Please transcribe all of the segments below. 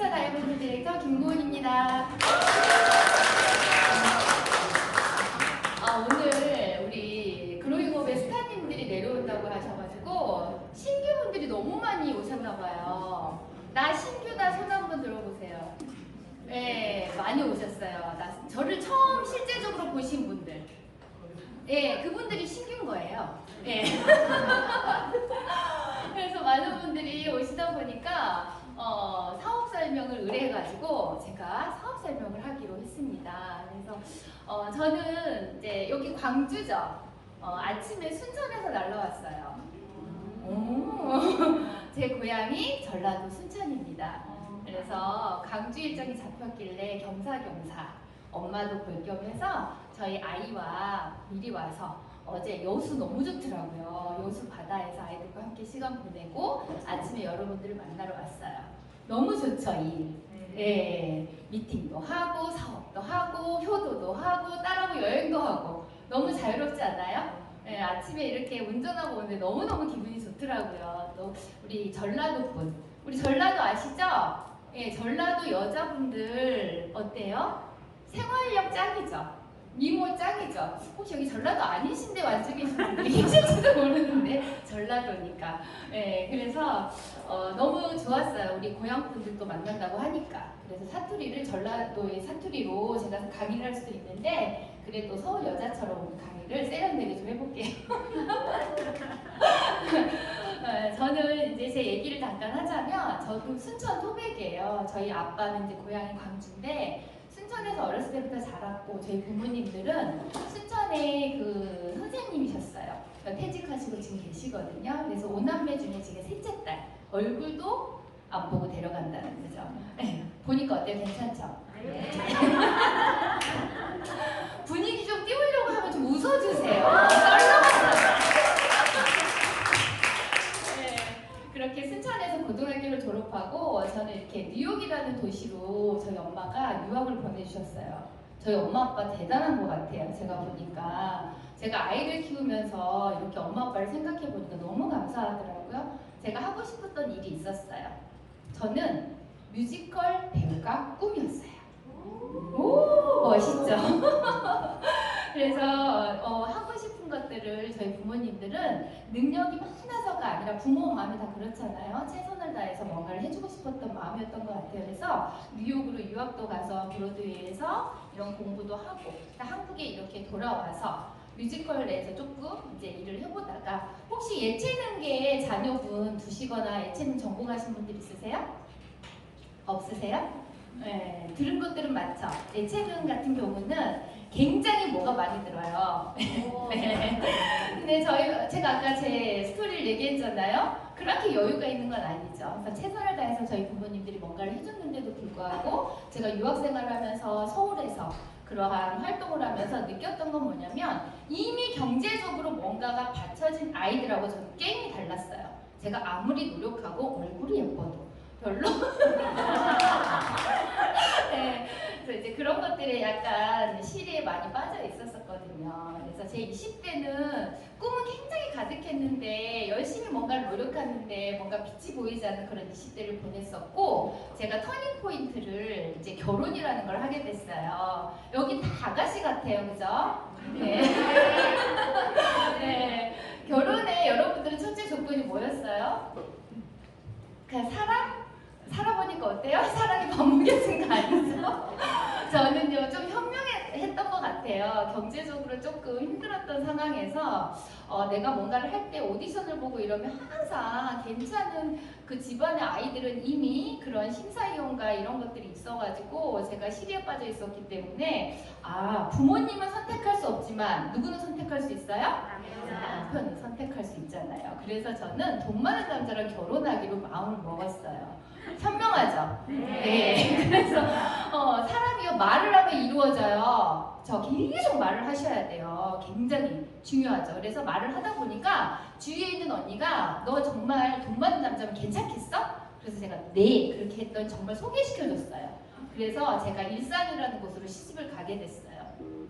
프로듀서 다이아몬드 디렉터 김고은입니다. 오늘 우리 그로잉업의 스타님들이 내려온다고 하셔가지고 신규분들이 너무 많이 오셨나봐요. 나 신규다 손 한번 들어보세요. 네, 많이 오셨어요. 저를 처음 실제적으로 보신 분들. 네, 그분들이 신규인 거예요. 네. 그래서 많은 분들이 오시다 보니까 사업 설명을 의뢰해가지고 제가 사업 설명을 하기로 했습니다. 그래서 저는 이제 여기 광주죠. 아침에 순천에서 날라왔어요. 제 고향이 전라도 순천입니다. 그래서 광주 일정이 잡혔길래 겸사겸사 엄마도 볼 겸해서 저희 아이와 미리 와서 어제 여수 너무 좋더라고요. 여수 바다에서 아이들과 함께 시간 보내고 아침에 여러분들을 만나러 왔어요. 너무 좋죠, 일. 네, 미팅도 하고 사업도 하고 효도도 하고 딸하고 여행도 하고 너무 자유롭지 않아요? 네, 아침에 이렇게 운전하고 오는데 너무너무 기분이 좋더라고요. 또 우리 전라도 분, 우리 전라도 아시죠? 네, 전라도 여자분들 어때요? 생활력 짱이죠? 미모 짱이죠? 혹시 여기 전라도 아니신데 완주 계신 분들이 계실지도 모르는데 전라도니까. 네, 그래서 너무 좋았어요. 우리 고향 분들도 만난다고 하니까. 그래서 사투리를 전라도의 사투리로 제가 강의를 할 수도 있는데 그래도 서울 여자처럼 강의를 세련되게 좀 해볼게요. 저는 이제 제 얘기를 잠깐 하자면 저도 순천 토백이에요. 저희 아빠는 이제 고향이 광주인데 순천에서 어렸을 때부터 자랐고 저희 부모님들은 순천의 그 선생님이셨어요. 퇴직하시고 지금 계시거든요. 그래서 5남매 중에 제가 셋째 딸. 얼굴도 안 보고 데려간다는 거죠. 보니까 어때요? 괜찮죠? 네. 분위기 좀 띄우려고 하면 좀 웃어주세요. 그렇게 순천에서 고등학교를 졸업하고 저는 이렇게 뉴욕이라는 도시로 저희 엄마가 유학을 보내주셨어요. 저희 엄마 아빠 대단한 것 같아요. 제가 보니까 제가 아이를 키우면서 이렇게 엄마 아빠를 생각해 보니까 너무 감사하더라고요. 제가 하고 싶었던 일이 있었어요. 저는 뮤지컬 배우가 꿈이었어요. 오, 멋있죠? 그래서 하고 싶은 것들을 저희 부모님들은 능력이 많아서가 아니라 부모 마음이 다 그렇잖아요. 최선을 다해서 뭔가를 해주고 싶었던 마음이었던 것 같아요. 그래서 뉴욕으로 유학도 가서 브로드웨이에서 이런 공부도 하고 한국에 이렇게 돌아와서 뮤지컬 내에서 조금 이제 일을 해보다가 혹시 예체능계 자녀분 두시거나 예체능 전공하신 분들 있으세요? 없으세요? 네, 들은 것들은 많죠. 예체능 같은 경우는 굉장히 뭐가 많이 들어요. 네. 근데 제가 아까 제 스토리를 얘기했잖아요. 그렇게 여유가 있는 건 아니죠. 그래서 최선을 다해서 저희 부모님들이 뭔가를 해줬는데도 불구하고 제가 유학생활을 하면서 서울에서 그러한 활동을 하면서 느꼈던 건 뭐냐면 이미 경제적으로 뭔가가 받쳐진 아이들하고 저는 게임이 달랐어요. 제가 아무리 노력하고 얼굴이 예뻐도 별로 네, 그래서 이제 그런 것들에 약간 시리에 많이 빠져 있었거든요. 그래서 제 20대는 꿈은 굉장히 가득했는데 열심히 뭔가를 노력하는데 뭔가 빛이 보이지 않는 그런 20대를 보냈었고 제가 터닝 포인트를 이제 결혼이라는 걸 하게 됐어요. 여기 다 아가씨 같아요, 그죠? 네. 네. 결혼에 여러분들은 첫째 조건이 뭐였어요? 그냥 사랑? 살아보니까 어때요? 사랑이 밥 먹여준 거 아니죠? 저는요 좀 현명했던 것 같아요. 경제적으로 조금 힘들었던 상황에서 내가 뭔가를 할 때 오디션을 보고 이러면 항상 괜찮은 그 집안의 아이들은 이미 그런 심사위원과 이런 것들이 있어가지고 제가 시리에 빠져 있었기 때문에 부모님은 선택할 수 없지만 누구는 선택할 수 있어요? 남편은 선택할 수 있잖아요. 그래서 저는 돈 많은 남자랑 결혼하기로 마음을 먹었어요. 현명하죠? 네. 그래서 사람이요 말을 하면 이루어져요. 계속 말을 하셔야 돼요. 굉장히 중요하죠. 그래서 말을 하다 보니까 주위에 있는 언니가 너 정말 돈 많은 남자면 괜찮겠어? 그래서 제가 네 그렇게 했더니 정말 소개시켜줬어요. 그래서 제가 일산이라는 곳으로 시집을 가게 됐어요.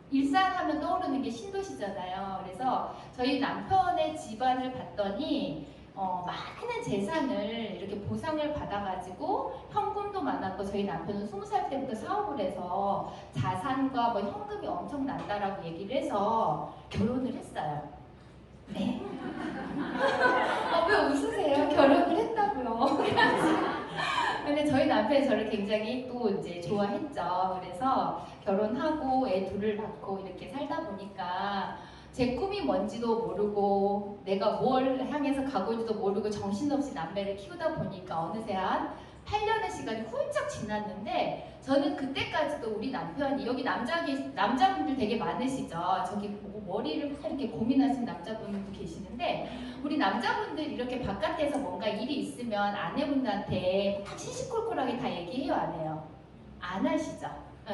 일산 하면 떠오르는 게 신도시잖아요. 그래서 저희 남편의 집안을 봤더니 많은 재산을 이렇게 보상을 받아가지고 현금도 많았고 갖고 저희 남편은 20살 때부터 사업을 해서 자산과 뭐 현금이 엄청 난다라고 얘기를 해서 결혼을 했어요. 네. 왜 웃으세요? 결혼을 했다고요. 근데 저희 남편이 저를 굉장히 또 이제 좋아했죠. 그래서 결혼하고 애 둘을 낳고 이렇게 살다 보니까 제 꿈이 뭔지도 모르고 내가 뭘 향해서 가고 있는지도 모르고 정신없이 남매를 키우다 보니까 어느새 한 8년의 시간이 훌쩍 지났는데 저는 그때까지도 우리 남편이 여기 남자분들 되게 많으시죠. 저기 보고 머리를 막 이렇게 고민하시는 남자분들도 계시는데 우리 남자분들 이렇게 바깥에서 뭔가 일이 있으면 아내분한테 막 시시콜콜하게 다 얘기해요, 안 해요? 안 하시죠?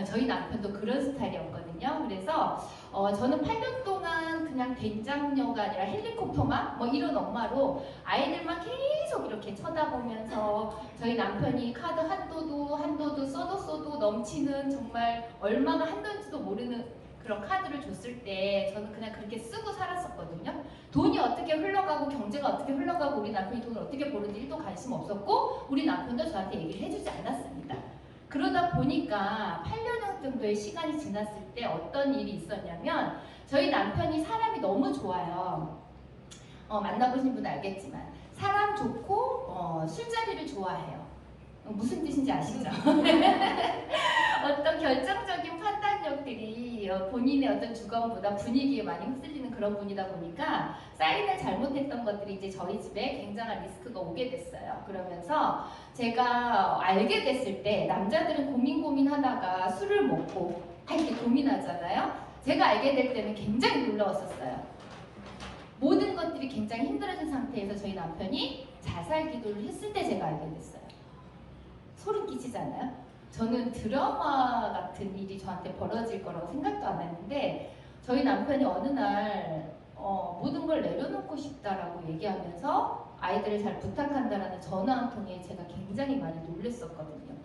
저희 남편도 그런 스타일이었거든요. 그래서 저는 8년 동안 그냥 된장녀가 아니라 헬리콥터마 뭐 이런 엄마로 아이들만 계속 이렇게 쳐다보면서 저희 남편이 카드 한도도 써도 넘치는 정말 얼마나 한도인지도 모르는 그런 카드를 줬을 때 저는 그냥 그렇게 쓰고 살았었거든요. 돈이 어떻게 흘러가고 경제가 어떻게 흘러가고 우리 남편이 돈을 어떻게 버는지 1도 관심 없었고 우리 남편도 저한테 얘기를 해주지 않았습니다. 그러다 보니까 8년 정도의 시간이 지났을 때 어떤 일이 있었냐면 저희 남편이 사람이 너무 좋아요. 만나보신 분 알겠지만 사람 좋고 술자리를 좋아해요. 무슨 뜻인지 아시죠? 어떤 결정적인 판단력들이 본인의 어떤 주관보다 분위기에 많이 휩쓸리는 그런 분이다 보니까 사인을 잘못했던 것들이 이제 저희 집에 굉장한 리스크가 오게 됐어요. 그러면서 제가 알게 됐을 때 남자들은 고민하다가 술을 먹고 이렇게 고민하잖아요. 제가 알게 될 때는 굉장히 놀라웠었어요. 모든 것들이 굉장히 힘들어진 상태에서 저희 남편이 자살 기도를 했을 때 제가 알게 됐어요. 소름 끼치잖아요. 저는 드라마 같은 일이 저한테 벌어질 거라고 생각도 안 했는데 저희 남편이 어느 날 모든 걸 내려놓고 싶다라고 얘기하면서 아이들을 잘 부탁한다라는 전화 한 통에 제가 굉장히 많이 놀랬었거든요.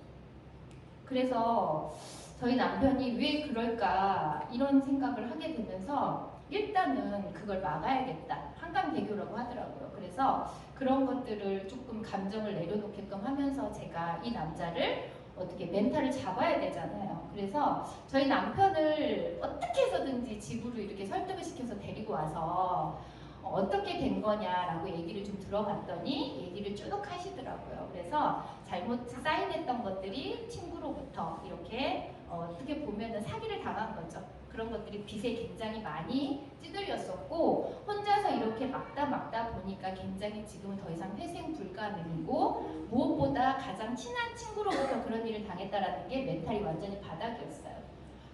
그래서 저희 남편이 왜 그럴까 이런 생각을 하게 되면서 일단은 그걸 막아야겠다. 한강대교라고 하더라고요. 그래서 그런 것들을 조금 감정을 내려놓게끔 하면서 제가 이 남자를 어떻게 멘탈을 잡아야 되잖아요. 그래서 저희 남편을 어떻게 해서든지 집으로 이렇게 설득을 시켜서 데리고 와서 어떻게 된 거냐라고 얘기를 좀 들어봤더니 얘기를 쭉 하시더라고요. 그래서 잘못 사인했던 것들이 친구로부터 이렇게 어떻게 보면은 사기를 당한 거죠. 그런 것들이 빚에 굉장히 많이 찌들렸었고 혼자서 이렇게 막다 보니까 굉장히 지금은 더 이상 회생 불가능이고 무엇보다 가장 친한 친구로부터 그런 일을 당했다라는 게 멘탈이 완전히 바닥이었어요.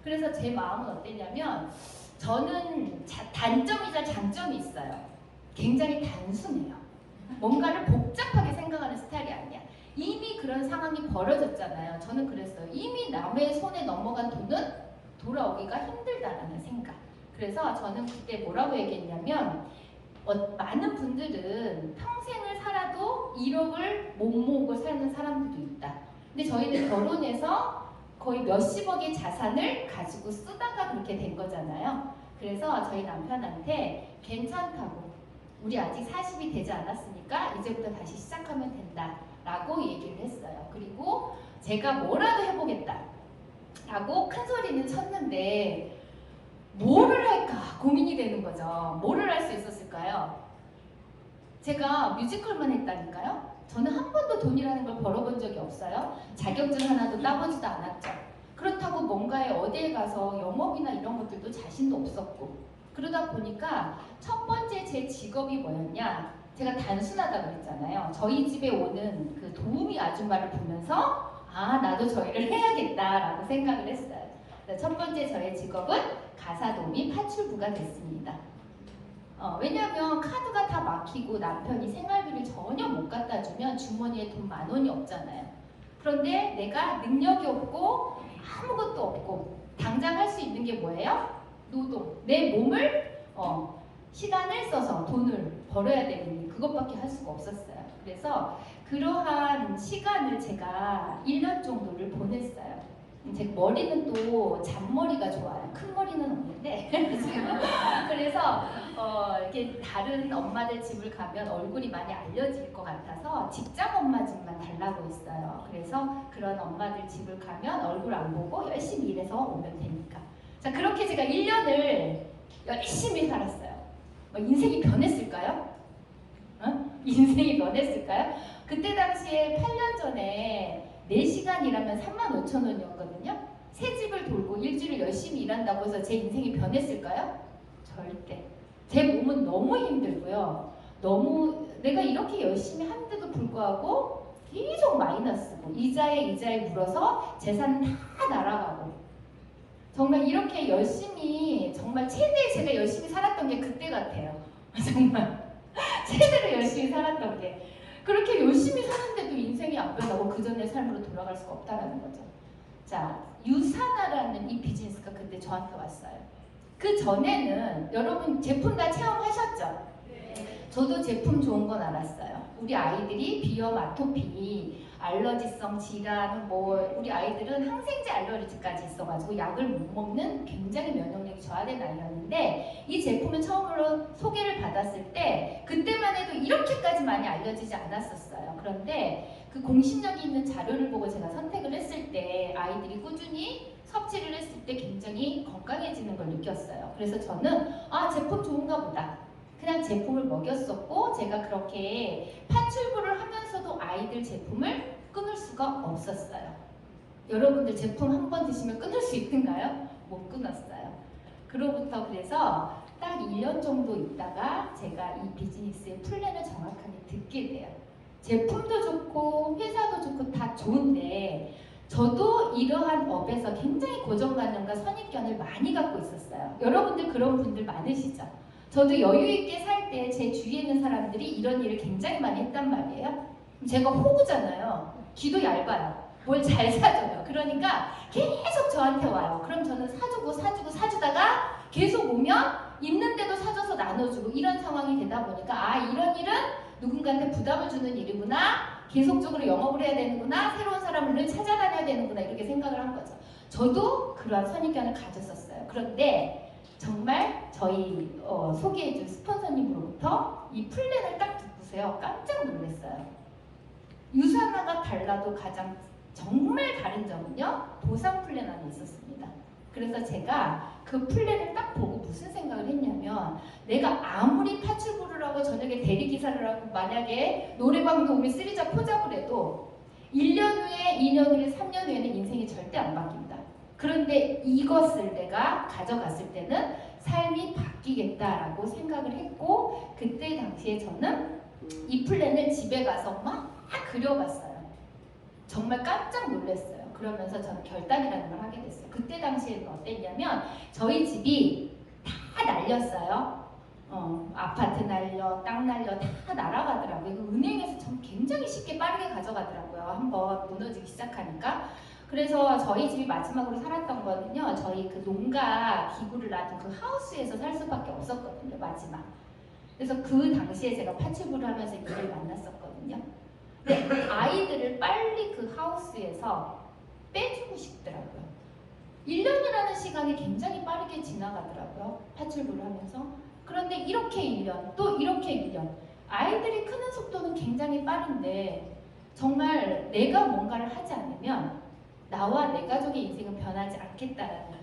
그래서 제 마음은 어땠냐면 저는 단점이자 장점이 있어요. 굉장히 단순해요. 뭔가를 복잡하게 생각하는 스타일이 아니야. 이미 그런 상황이 벌어졌잖아요. 저는 그랬어요. 이미 남의 손에 넘어간 돈은 돌아오기가 힘들다라는 생각. 그래서 저는 그때 뭐라고 얘기했냐면 많은 분들은 평생을 살아도 1억을 못 모으고 사는 사람들도 있다. 근데 저희는 결혼해서 거의 몇십억의 자산을 가지고 쓰다가 그렇게 된 거잖아요. 그래서 저희 남편한테 괜찮다고 우리 아직 40이 되지 않았으니까 이제부터 다시 시작하면 된다 라고 얘기를 했어요. 그리고 제가 뭐라도 해보겠다 라고 큰 소리는 쳤는데 뭐를 할까 고민이 되는 거죠. 뭐를 할 수 있었을까요? 제가 뮤지컬만 했다니까요. 저는 한 번도 돈이라는 걸 벌어본 적이 없어요. 자격증 하나도 따보지도 않았죠. 그렇다고 뭔가에 어디에 가서 영업이나 이런 것들도 자신도 없었고 그러다 보니까 첫 번째 제 직업이 뭐였냐? 제가 단순하다 그랬잖아요. 저희 집에 오는 그 도우미 아줌마를 보면서 나도 저 일을 해야겠다라고 생각을 했어요. 첫 번째 저의 직업은 가사도우미 파출부가 됐습니다. 왜냐하면 카드가 다 막히고 남편이 생활비를 전혀 못 갖다 주면 주머니에 돈 10,000원이 없잖아요. 그런데 내가 능력이 없고 아무것도 없고 당장 할 수 있는 게 뭐예요? 노동. 내 몸을 시간을 써서 돈을 벌어야 되는 그것밖에 할 수가 없었어요. 그래서 그러한 시간을 제가 1년 정도를 보냈어요. 제 머리는 또 잔머리가 좋아요. 큰 머리는 없는데 그래서 이렇게 다른 엄마들 집을 가면 얼굴이 많이 알려질 것 같아서 직장 엄마 집만 달라고 했어요. 그래서 그런 엄마들 집을 가면 얼굴 안 보고 열심히 일해서 오면 되니까. 자, 그렇게 제가 1년을 열심히 살았어요. 인생이 변했을까요? 인생이 변했을까요? 그때 당시에 8년 전에 4시간 일하면 35,000원이었거든요. 새 집을 돌고 일주일 열심히 일한다고 해서 제 인생이 변했을까요? 절대. 제 몸은 너무 힘들고요. 너무 내가 이렇게 열심히 한데도 불구하고 계속 마이너스고 이자에 물어서 재산은 다 날아가고 정말 이렇게 열심히 정말 최대 제가 열심히 살았던 게 그때 같아요. 정말 최대로 열심히 살았던 게 그렇게 열심히 사는데도 인생이 안 변하고 그 전의 삶으로 돌아갈 수가 없다는 거죠. 자, 유사나라는 이 비즈니스가 그때 저한테 왔어요. 그 전에는 여러분 제품 다 체험하셨죠? 네. 저도 제품 좋은 건 알았어요. 우리 아이들이 비염, 아토피, 알러지성 질환, 우리 아이들은 항생제 알러지까지 있어가지고 약을 못 먹는 굉장히 면역력이 저하된 아이였는데 이 제품을 처음으로 소개를 받았을 때 그때만 해도 이렇게까지 많이 알려지지 않았었어요. 그런데 그 공신력이 있는 자료를 보고 제가 선택을 했을 때 아이들이 꾸준히 섭취를 했을 때 굉장히 건강해지는 걸 느꼈어요. 그래서 저는 제품 좋은가 보다. 그냥 제품을 먹였었고 제가 그렇게 파출부를 하면서도 아이들 제품을 끊을 수가 없었어요. 여러분들 제품 한 번 드시면 끊을 수 있는가요? 못 끊었어요. 그로부터 그래서 딱 1년 정도 있다가 제가 이 비즈니스의 플랜을 정확하게 듣게 돼요. 제품도 좋고 회사도 좋고 다 좋은데 저도 이러한 업에서 굉장히 고정관념과 선입견을 많이 갖고 있었어요. 여러분들 그런 분들 많으시죠? 저도 여유있게 살 때 제 주위에 있는 사람들이 이런 일을 굉장히 많이 했단 말이에요. 제가 호구잖아요. 귀도 얇아요. 뭘 잘 사줘요. 그러니까 계속 저한테 와요. 그럼 저는 사주다가 계속 오면 있는데도 사줘서 나눠주고 이런 상황이 되다 보니까 이런 일은 누군가한테 부담을 주는 일이구나. 계속적으로 영업을 해야 되는구나. 새로운 사람을 늘 찾아다녀야 되는구나. 이렇게 생각을 한 거죠. 저도 그러한 선입견을 가졌었어요. 그런데 정말 저희 소개해준 스폰서님으로부터 이 플랜을 딱 듣고서요. 깜짝 놀랐어요. 유사나가 달라도 가장 정말 다른 점은요. 보상 플랜 안에 있었습니다. 그래서 제가 그 플랜을 딱 보고 무슨 생각을 했냐면 내가 아무리 파출부를 하고 저녁에 대리기사를 하고 만약에 노래방도 오면 쓰리잡 포잡을 해도 1년 후에, 2년 후에, 3년 후에는 인생이 절대 안 바뀝니다. 그런데 이것을 내가 가져갔을 때는 삶이 바뀌겠다라고 생각을 했고 그때 당시에 저는 이 플랜을 집에 가서 막 그려봤어요. 정말 깜짝 놀랐어요. 그러면서 저는 결단이라는 걸 하게 됐어요. 그때 당시에는 어땠냐면 저희 집이 다 날렸어요. 아파트 날려, 땅 날려 다 날아가더라고요. 은행에서 전 굉장히 쉽게 빠르게 가져가더라고요. 한번 무너지기 시작하니까. 그래서 저희 집이 마지막으로 살았던 거는요. 저희 그 농가 기구를 놔둔 그 하우스에서 살 수밖에 없었거든요. 마지막. 그래서 그 당시에 제가 파출부를 하면서 이를 만났었거든요. 근데 아이들을 빨리 그 하우스에서 빼주고 싶더라고요. 1년이라는 시간이 굉장히 빠르게 지나가더라고요. 파출부를 하면서. 그런데 이렇게 1년, 또 이렇게 1년. 아이들이 크는 속도는 굉장히 빠른데 정말 내가 뭔가를 하지 않으면 나와 내 가족의 인생은 변하지 않겠다라는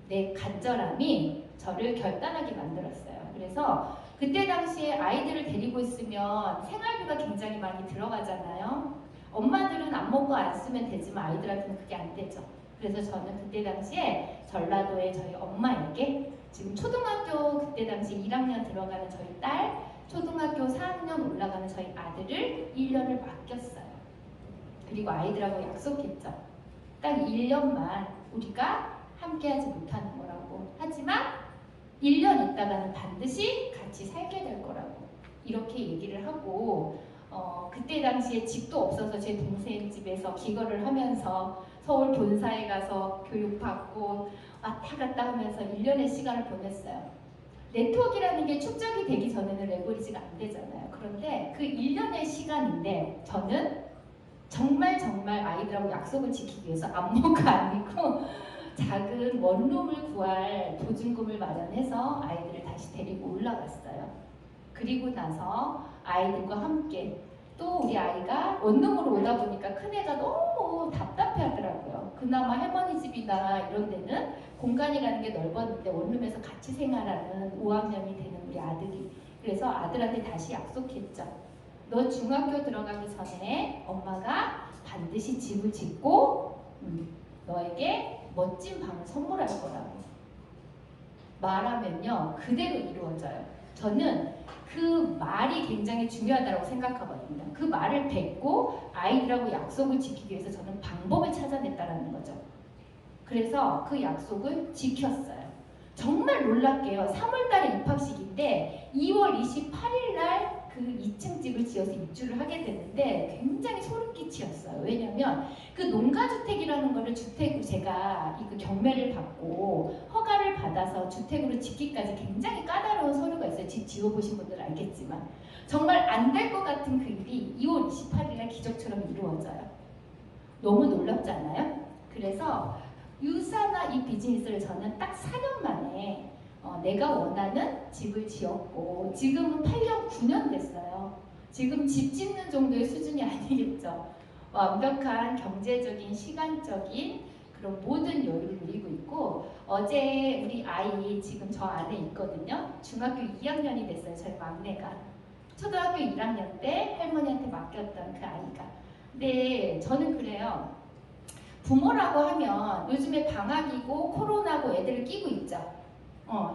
내 간절함이 저를 결단하게 만들었어요. 그래서 그때 당시에 아이들을 데리고 있으면 생활비가 굉장히 많이 들어가잖아요. 엄마들은 안 먹고 안 쓰면 되지만 아이들한테는 그게 안 되죠. 그래서 저는 그때 당시에 전라도의 저희 엄마에게 지금 초등학교 그때 당시 1학년 들어가는 저희 딸, 초등학교 4학년 올라가는 저희 아들을 1년을 맡겼어요. 그리고 아이들하고 약속했죠. 딱 1년만 우리가 함께하지 못하는 거라고. 하지만 1년 있다가는 반드시 같이 살게 될 거라고. 이렇게 얘기를 하고 그때 당시에 집도 없어서 제 동생 집에서 기거를 하면서 서울 본사에 가서 교육받고 왔다 갔다 하면서 1년의 시간을 보냈어요. 네트워크라는 게 축적이 되기 전에는 레버리지가 안 되잖아요. 그런데 그 1년의 시간인데 저는 정말 아이들하고 약속을 지키기 위해서 안모가 아니고 작은 원룸을 구할 보증금을 마련해서 아이들을 다시 데리고 올라갔어요. 그리고 나서 아이들과 함께 또 우리 아이가 원룸으로 오다 보니까 큰애가 너무 답답해 하더라고요. 그나마 할머니 집이나 이런 데는 공간이라는 게 넓었는데 원룸에서 같이 생활하는 5학년이 되는 우리 아들이, 그래서 아들한테 다시 약속했죠. 너 중학교 들어가기 전에 엄마가 반드시 집을 짓고 너에게 멋진 방을 선물할 거라고 말하면요 그대로 이루어져요. 저는 그 말이 굉장히 중요하다고 생각하거든요. 그 말을 뱉고 아이들하고 약속을 지키기 위해서 저는 방법을 찾아냈다는 거죠. 그래서 그 약속을 지켰어요. 정말 놀랍게요. 3월달에 입학식인데 2월 28일 날 그 2층 집을 지어서 입주를 하게 됐는데 굉장히 소름끼치였어요. 왜냐면 그 농가주택이라는 거를 주택으로 제가 그 경매를 받고 허가를 받아서 주택으로 짓기까지 굉장히 까다로운 서류가 있어요. 집 지어보신 분들 알겠지만 정말 안 될 것 같은 그 일이 2월 28일 날 기적처럼 이루어져요. 너무 놀랍지 않아요? 그래서 유사나 이 비즈니스를 저는 딱 4년 만에 내가 원하는 집을 지었고 지금은 8년, 9년 됐어요. 지금 집 짓는 정도의 수준이 아니겠죠. 완벽한 경제적인, 시간적인 그런 모든 여유를 누리고 있고 어제 우리 아이 지금 저 안에 있거든요. 중학교 2학년이 됐어요. 저희 막내가. 초등학교 1학년 때 할머니한테 맡겼던 그 아이가. 근데 저는 그래요. 부모라고 하면 요즘에 방학이고 코로나고 애들을 끼고 있죠.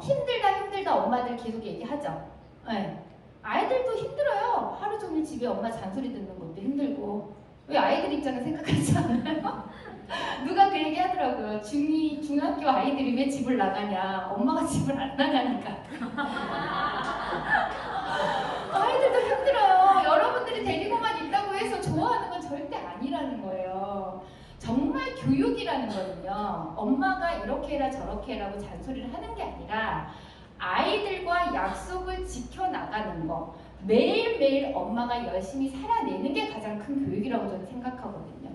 힘들다 엄마들 계속 얘기하죠. 네. 아이들도 힘들어요. 하루 종일 집에 엄마 잔소리 듣는 것도 힘들고. 왜 아이들 입장을 생각하지 않아요? 누가 그 얘기 하더라고요. 중학교 아이들이 왜 집을 나가냐. 엄마가 집을 안 나가니까. 아이들도 힘들어요. 여러분들이 데리고만 있다고 해서 좋아하는 건 절대 아니라는 거예요. 정말 교육이라는 거는요. 엄마가 이렇게 해라 저렇게 해라고 잔소리를 하는 게 아니라 아이들과 약속을 지켜나가는 거. 매일매일 엄마가 열심히 살아내는 게 가장 큰 교육이라고 저는 생각하거든요.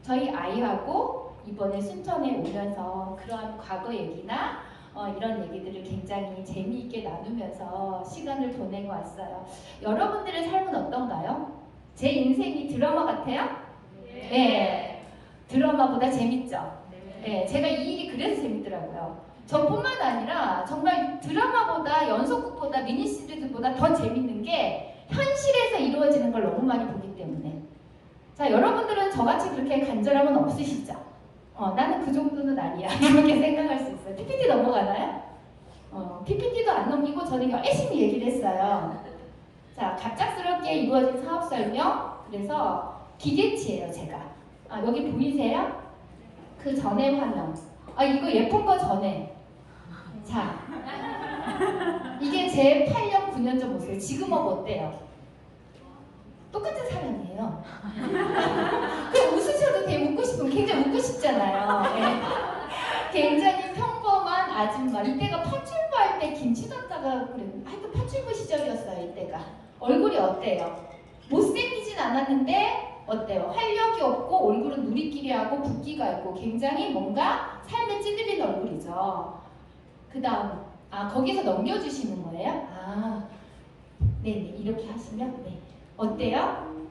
저희 아이하고 이번에 순천에 오면서 그러한 과거 얘기나 이런 얘기들을 굉장히 재미있게 나누면서 시간을 보내고 왔어요. 여러분들의 삶은 어떤가요? 제 인생이 드라마 같아요? 네. 드라마보다 재밌죠? 네. 제가 이 일이 그래서 재밌더라고요. 저뿐만 아니라 정말 드라마보다 연속극보다 미니시리즈보다 더 재밌는 게 현실에서 이루어지는 걸 너무 많이 보기 때문에. 자, 여러분들은 저같이 그렇게 간절함은 없으시죠? 나는 그 정도는 아니야. 이렇게 생각할 수 있어요. PPT 넘어가나요? PPT도 안 넘기고 저는 열심히 얘기를 했어요. 자, 갑작스럽게 이루어진 사업 설명. 그래서 기계치예요, 제가. 여기 보이세요? 그 전에 화면. 이거 예쁜 거 전에. 자, 이게 제 8년, 9년 전 모습이에요. 지금 어때요? 똑같은 사람이에요. 그냥 웃으셔도 되게 웃고 싶으면 굉장히 웃고 싶잖아요. 네. 굉장히 평범한 아줌마. 이때가 파출부 할 때 김치 줬다가 그랬는데 하여튼 파출부 시절이었어요. 이때가. 얼굴이 어때요? 못생기진 않았는데 어때요? 활력이 없고 얼굴은 누리끼리하고 붓기가 있고 굉장히 뭔가 삶에 찌들린 얼굴이죠. 그 다음 거기서 넘겨주시는 거예요? 네네 이렇게 하시면 네. 어때요?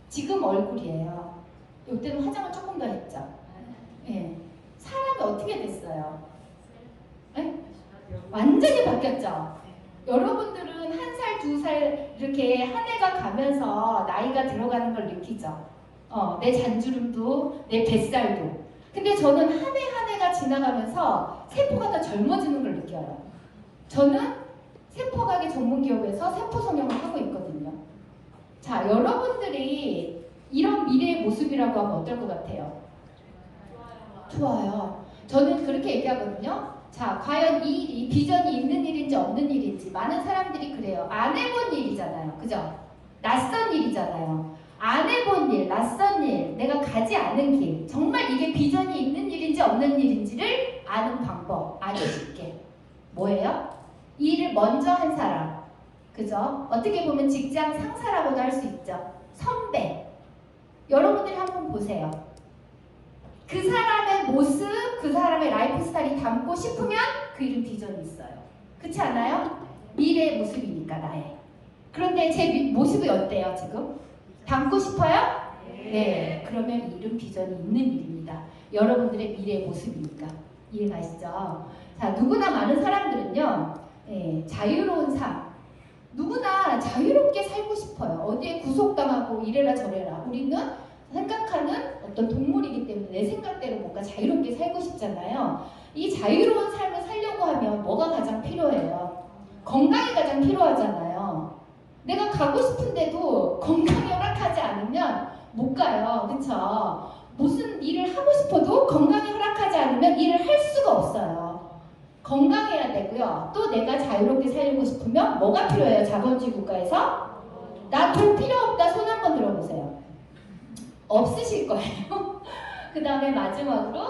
지금 얼굴이에요. 이때는 화장을 조금 더 했죠. 네. 사람이 어떻게 됐어요? 네? 완전히 바뀌었죠. 여러분들은 1살, 2살 이렇게 한 해가 가면서 나이가 들어가는 걸 느끼죠. 내 잔주름도, 내 뱃살도. 근데 저는 한 해 한 해가 지나가면서 세포가 더 젊어지는 걸 느껴요. 저는 세포과학의 전문 기업에서 세포 성형을 하고 있거든요. 자, 여러분들이 이런 미래의 모습이라고 하면 어떨 것 같아요? 좋아요. 저는 그렇게 얘기하거든요. 자, 과연 이 일이 비전이 있는 일인지 없는 일인지 많은 사람들이 그래요. 안 해본 일이잖아요. 그죠? 낯선 일이잖아요. 안 해본 일, 낯선 일, 내가 가지 않은 길. 정말 이게 비전이 있는 일인지 없는 일인지를 아는 방법. 아주 쉽게. 뭐예요? 이 일을 먼저 한 사람. 그죠? 어떻게 보면 직장 상사라고도 할 수 있죠. 선배. 여러분들이 한번 보세요. 그 사람의 모습, 그 사람의 라이프 스타일이 닮고 싶으면 그 이름 비전이 있어요. 그렇지 않아요? 미래의 모습이니까 나의. 그런데 제 모습이 어때요 지금? 닮고 싶어요? 네. 그러면 이름 비전이 있는 일입니다. 여러분들의 미래의 모습이니까. 이해가시죠? 자, 누구나 많은 사람들은요. 자유로운 삶. 누구나 자유롭게 살고 싶어요. 어디에 구속당하고 이래라 저래라. 우리는 생각하는 어떤 동물이기 때문에 내 생각대로 뭔가 자유롭게 살고 싶잖아요. 이 자유로운 삶을 살려고 하면 뭐가 가장 필요해요? 건강이 가장 필요하잖아요. 내가 가고 싶은데도 건강이 허락하지 않으면 못 가요. 그쵸? 무슨 일을 하고 싶어도 건강이 허락하지 않으면 일을 할 수가 없어요. 건강해야 되고요. 또 내가 자유롭게 살고 싶으면 뭐가 필요해요? 자본주의 국가에서? 나 돈 필요 없다. 손 한번 들어보세요. 없으실 거예요. 그 다음에 마지막으로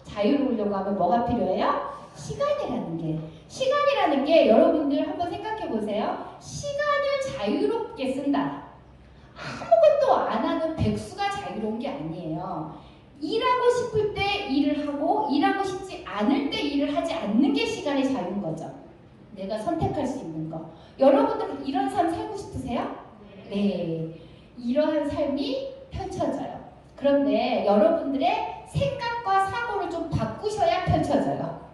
자유로우려고 하면 뭐가 필요해요? 시간이라는 게 여러분들 한번 생각해 보세요. 시간을 자유롭게 쓴다. 아무것도 안 하는 백수가 자유로운 게 아니에요. 일하고 싶을 때 일을 하고 일하고 싶지 않을 때 일을 하지 않는 게 시간의 자유인 거죠. 내가 선택할 수 있는 거. 여러분들은 이런 삶 살고 싶으세요? 네. 이러한 삶이 펼쳐져요. 그런데 여러분들의 생각과 사고를 좀 바꾸셔야 펼쳐져요.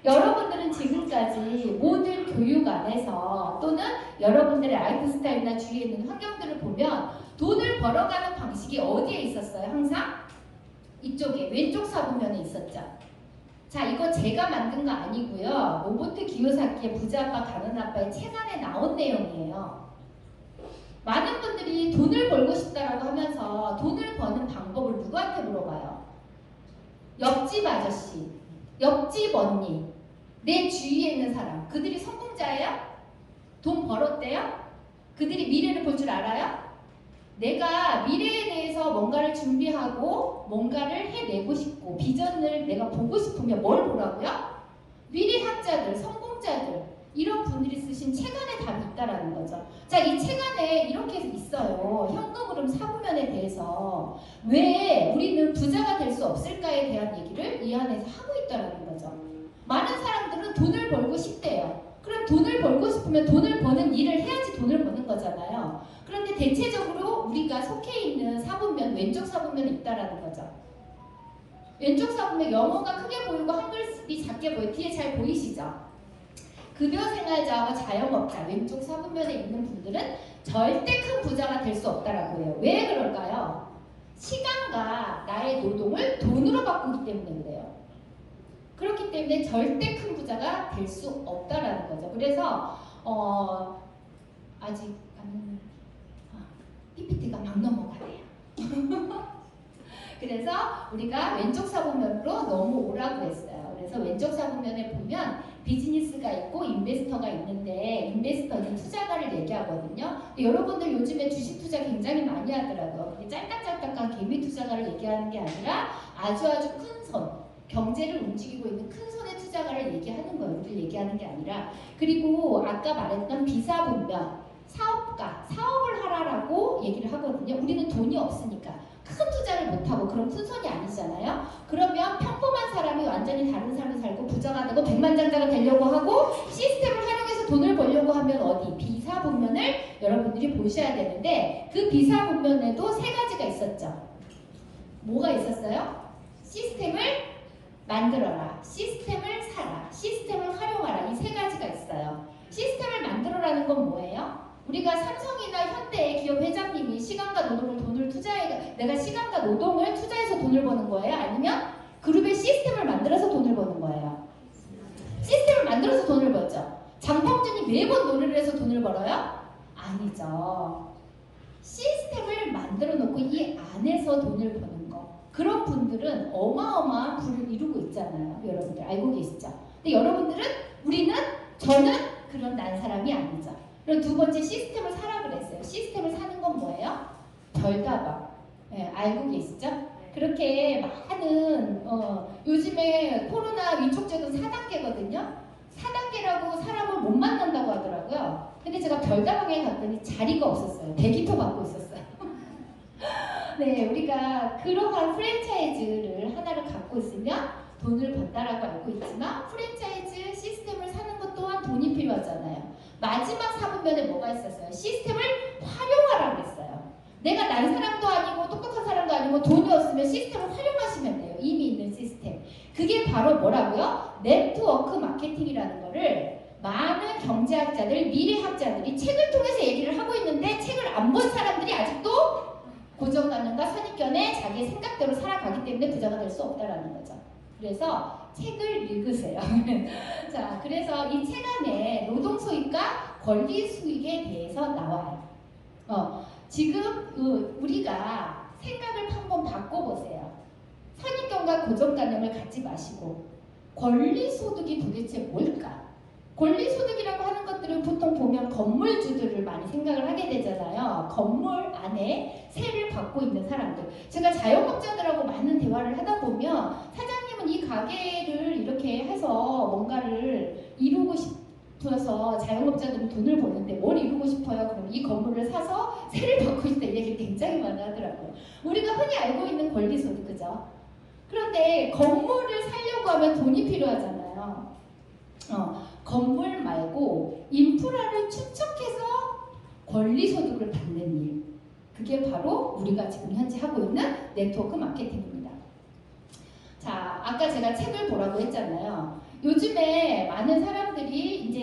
여러분들은 지금까지 모든 교육 안에서 또는 여러분들의 라이프 스타일이나 주위에 있는 환경들을 보면 돈을 벌어가는 방식이 어디에 있었어요? 항상 이쪽에 왼쪽 사부면에 있었죠. 자, 이거 제가 만든 거 아니고요. 로버트 기요사키의 부자아빠 가난아빠의 책 안에 나온 내용이에요. 많은 분들이 돈을 벌고 싶다라고 하면서 돈을 버는 방법을 누구한테 물어봐요? 옆집 아저씨, 옆집 언니, 내 주위에 있는 사람. 그들이 성공자예요? 돈 벌었대요? 그들이 미래를 볼 줄 알아요? 내가 미래에 대해서 뭔가를 준비하고 뭔가를 해내고 싶고 비전을 내가 보고 싶으면 뭘 보라고요? 미래학자들, 성공자들 이런 분들이 쓰신 책 안에 답이 있다라는 거죠. 자, 이 책 안에 이렇게 있어요. 현금 흐름 사부면에 대해서 왜 우리는 부자가 될 수 없을까에 대한 얘기를 이 안에서 하고 있다라는 거죠. 많은 사람들은 돈을 벌고 싶대요. 그럼 돈을 벌고 싶으면 돈을 버는 일을 해야지 돈을 버는 거잖아요. 그런데 대체적으로 우리가 속해 있는 사부면, 왼쪽 사부면에 있다라는 거죠. 왼쪽 사부면 영어가 크게 보이고 한글이 작게 보여요. 뒤에 잘 보이시죠? 급여생활자와 자영업자, 왼쪽 사부면에 있는 분들은 절대 큰 부자가 될 수 없다라고 해요. 왜 그럴까요? 시간과 나의 노동을 돈으로 바꾸기 때문에 그래요. 그렇기 때문에 절대 큰 부자가 될 수 없다라는 거죠. 그래서 아직 PPT가 막 넘어가네요. 그래서 우리가 왼쪽 사부면으로 넘어오라고 했어요. 그래서 왼쪽 사부면에 보면 비즈니스가 있고 인베스터가 있는데 인베스터는 투자가를 얘기하거든요. 여러분들 요즘에 주식 투자 굉장히 많이 하더라고요. 근데 짤딱짤딱한 개미 투자가를 얘기하는 게 아니라 아주 큰 손, 경제를 움직이고 있는 큰 손의 투자가를 얘기하는 거예요. 우리를 얘기하는 게 아니라. 그리고 아까 말했던 비사분면, 사업가, 사업을 하라라고 얘기를 하거든요. 우리는 돈이 없으니까 큰 투자를 못하고 그런 큰 손이 아니잖아요. 그러면 평범한 사람이 완전히 다른 삶을 살고 부자가 되고 백만장자가 되려고 하고 시스템을 활용해서 돈을 벌려고 하면 어디? 비사분면을 여러분들이 보셔야 되는데 그 비사분면에도 세 가지가 있었죠. 뭐가 있었어요? 시스템을 만들어라, 시스템을 사라, 시스템을 활용하라. 이 세 가지가 있어요. 시스템을 만들어라는 건 뭐예요? 우리가 삼성이나 현대의 기업 회장님이 시간과 노동을 돈을 투자해, 내가 시간과 노동을 투자해서 돈을 버는 거예요? 아니면 그룹의 시스템을 만들어서 돈을 버는 거예요? 시스템을 만들어서 돈을 벌죠. 장범준이 매번 노래를 해서 돈을 벌어요? 아니죠. 시스템을 만들어 놓고 이 안에서 돈을 버는 거. 그런 분들은 어마어마한 부를 이루고 있잖아요. 여러분들 알고 계시죠? 근데 여러분들은, 저는 그런 난 사람이 아니죠. 그리고 두 번째 시스템을 사라 그랬어요. 시스템을 사는 건 뭐예요? 별다방. 네, 알고 계시죠? 그렇게 많은 요즘에 코로나 위촉제도 4단계거든요. 4단계라고 사람을 못 만난다고 하더라고요. 근데 제가 별다방에 갔더니 자리가 없었어요. 대기표 받고 있었어요. 네, 우리가 그러한 프랜차이즈를 하나를 갖고 있으면 돈을 번다라고 알고 있지만 프랜차이즈 시스템을 사는 것 또한 돈이 필요하잖아요. 마지막 사분면에 뭐가 있었어요? 시스템을 활용하라고 했어요. 내가 난 사람도 아니고 똑똑한 사람도 아니고 돈이 없으면 시스템을 활용하시면 돼요. 이미 있는 시스템. 그게 바로 뭐라고요? 네트워크 마케팅이라는 거를 많은 경제학자들, 미래학자들이 책을 통해서 얘기를 하고 있는데 책을 안 본 사람들이 아직도 고정관념과 선입견에 자기의 생각대로 살아가기 때문에 부자가 될 수 없다라는 거죠. 그래서 책을 읽으세요. 자, 그래서 이 책 안에 노동 수익과 권리 수익에 대해서 나와요. 지금 우리가 생각을 한번 바꿔보세요. 선입견과 고정관념을 갖지 마시고 권리 소득이 도대체 뭘까? 권리소득이라고 하는 것들은 보통 보면 건물주들을 많이 생각을 하게 되잖아요. 건물 안에 세를 받고 있는 사람들. 제가 자영업자들하고 많은 대화를 하다 보면 사장님은 이 가게를 이렇게 해서 뭔가를 이루고 싶어서 자영업자들은 돈을 버는데 뭘 이루고 싶어요? 그럼 이 건물을 사서 세를 받고 있다. 이 얘기를 굉장히 많이 하더라고요. 우리가 흔히 알고 있는 권리소득, 그죠? 그런데 건물을 사려고 하면 돈이 필요하잖아요. 건물 말고 인프라를 축적해서 권리소득을 받는 일. 그게 바로 우리가 지금 현재 하고 있는 네트워크 마케팅입니다. 자, 아까 제가 책을 보라고 했잖아요. 요즘에 많은 사람들이 이제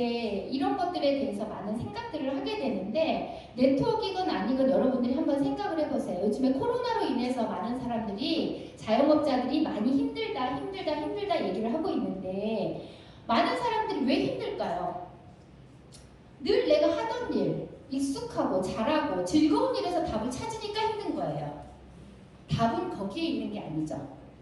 이런 것들에 대해서 많은 생각들을 하게 되는데 네트워크이건 아니건 여러분들이 한번 생각을 해보세요. 요즘에 코로나로 인해서 많은 사람들이 자영업자들이 많이 힘들다 얘기를 하고 있는데 많은 사람들이 왜 힘들까요? 늘 내가 하던 일, 익숙하고 잘하고 즐거운 일에서 답을 찾으니까 힘든 거예요. 답은 거기에 있는 게 아니죠.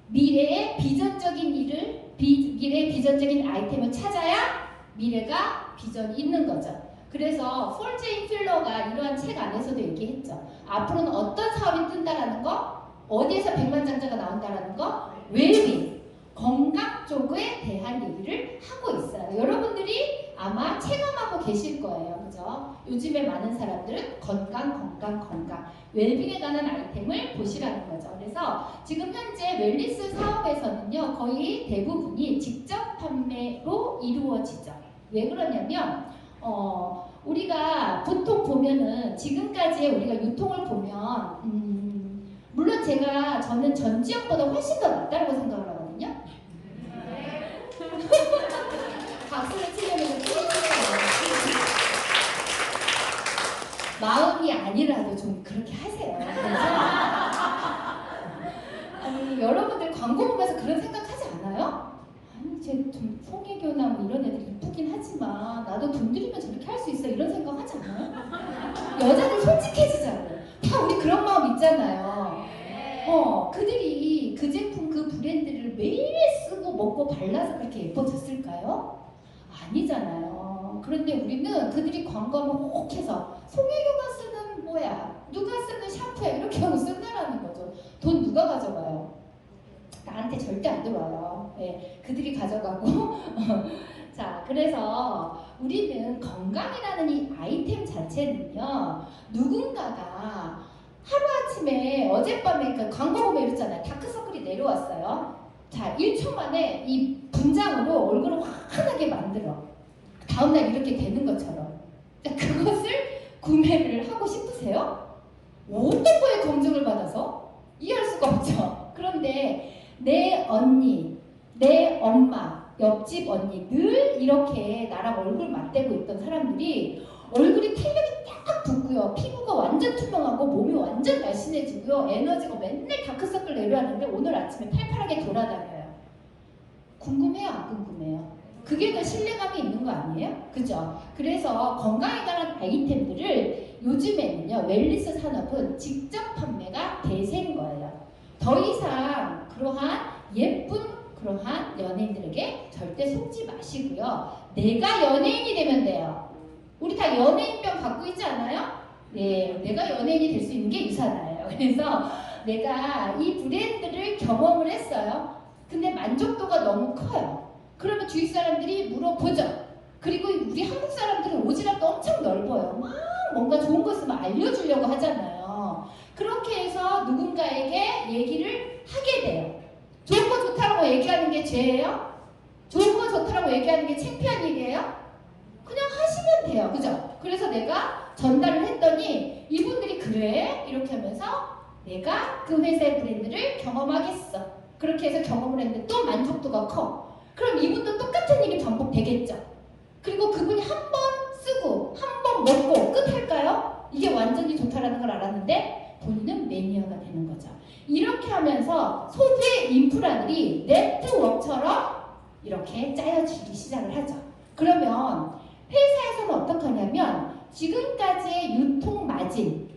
미래의 비전적인 일을, 미래의 비전적인 아이템을 찾아야 미래가 비전이 있는 거죠. 그래서 폴 제인 필러가 이러한 책 안에서도 얘기했죠. 앞으로는 어떤 사업이 뜬다라는 거, 어디에서 백만장자가 나온다라는 거, 웰빙, 건강 쪽에 대한 얘기를 하고 있어요. 여러분들이 아마 체감하고 계실 거예요. 그죠? 요즘에 많은 사람들은 건강, 웰빙에 관한 아이템을 보시라는 거죠. 그래서 지금 현재 웰니스 사업에서는요, 거의 대부분이 직접 판매로 이루어지죠. 왜 그러냐면, 우리가 보통 보면은 지금까지의 우리가 유통을 보면, 물론 저는 전지역보다 훨씬 더 낫다고 생각을 하거든요. 박수를 치려면 마음이 아니라도 좀 그렇게 하세요. 아니, 여러분들 광고 보면서 그런 생각하지 않아요? 아니, 좀 송혜교나 뭐 이런 애들 이쁘긴 하지만 나도 돈 들이면 저렇게 할 수 있어 이런 생각 하지 않아요? 여자들 솔직해지자고. 다 우리 그런 마음 있잖아요. 그들이 그 제품, 그 브랜드를 매일 쓰고 먹고 발라서 그렇게 예뻐졌을까요? 아니잖아요. 그런데 우리는 그들이 광고하면 혹해서 송혜교가 쓰는 뭐야, 누가 쓰는 샴푸야 이렇게 하고 쓴다라는 거죠. 돈 누가 가져가요? 나한테 절대 안 들어와요. 네, 그들이 가져가고 자, 그래서 우리는 건강이라는 이 아이템 자체는요, 누군가가 하루아침에 어젯밤에 그 광고 보면 이랬잖아요. 다크서클이 내려왔어요. 자, 1초 만에 이 분장으로 얼굴을 환하게 만들어. 다음날 이렇게 되는 것처럼. 자, 그것을 구매를 하고 싶으세요? 어떤 거에 검증을 받아서? 이해할 수가 없죠. 그런데 내 언니, 내 엄마, 옆집 언니 늘 이렇게 나랑 얼굴 맞대고 있던 사람들이 얼굴이 탄력이 딱 붙고요. 피부가 완전 투명하고 몸이 완전 날씬해지고요. 에너지가 맨날 다크서클 내려왔는데 오늘 아침에 팔팔하게 돌아다녀요. 궁금해요? 안 궁금해요? 그게 더 신뢰감이 있는 거 아니에요? 그죠? 그래서 건강에 관한 아이템들을 요즘에는요. 웰니스 산업은 직접 판매가 대세인 거예요. 더 이상 그러한 예쁜 그러한 연예인들에게 절대 속지 마시고요. 내가 연예인이 되면 돼요. 우리 다 연예인병 갖고 있지 않아요? 네, 내가 연예인이 될 수 있는 게 유사나예요. 그래서 내가 이 브랜드를 경험을 했어요. 근데 만족도가 너무 커요. 그러면 주위 사람들이 물어보죠. 그리고 우리 한국 사람들은 오지랖도 엄청 넓어요. 막 뭔가 좋은 거 있으면 알려주려고 하잖아요. 그렇게 해서 누군가에게 얘기를 하게 돼요. 좋은 거 좋다고 얘기하는 게 죄예요? 좋은 거 좋다고 얘기하는 게 창피한 얘기예요? 그냥 하시면 돼요. 그죠? 그래서 내가 전달을 했더니 이분들이 그래? 이렇게 하면서 내가 그 회사의 브랜드를 경험하겠어. 그렇게 해서 경험을 했는데 또 만족도가 커. 그럼 이분도 똑같은 일이 반복되겠죠. 그리고 그분이 한 번 쓰고 한 번 먹고 끝 할까요? 이게 완전히 좋다라는 걸 알았는데 본인은 매니아가 되는 거죠. 이렇게 하면서 소비의 인프라들이 네트워크처럼 이렇게 짜여지기 시작을 하죠. 그러면 회사에서는 어떻게 하냐면 지금까지의 유통 마진,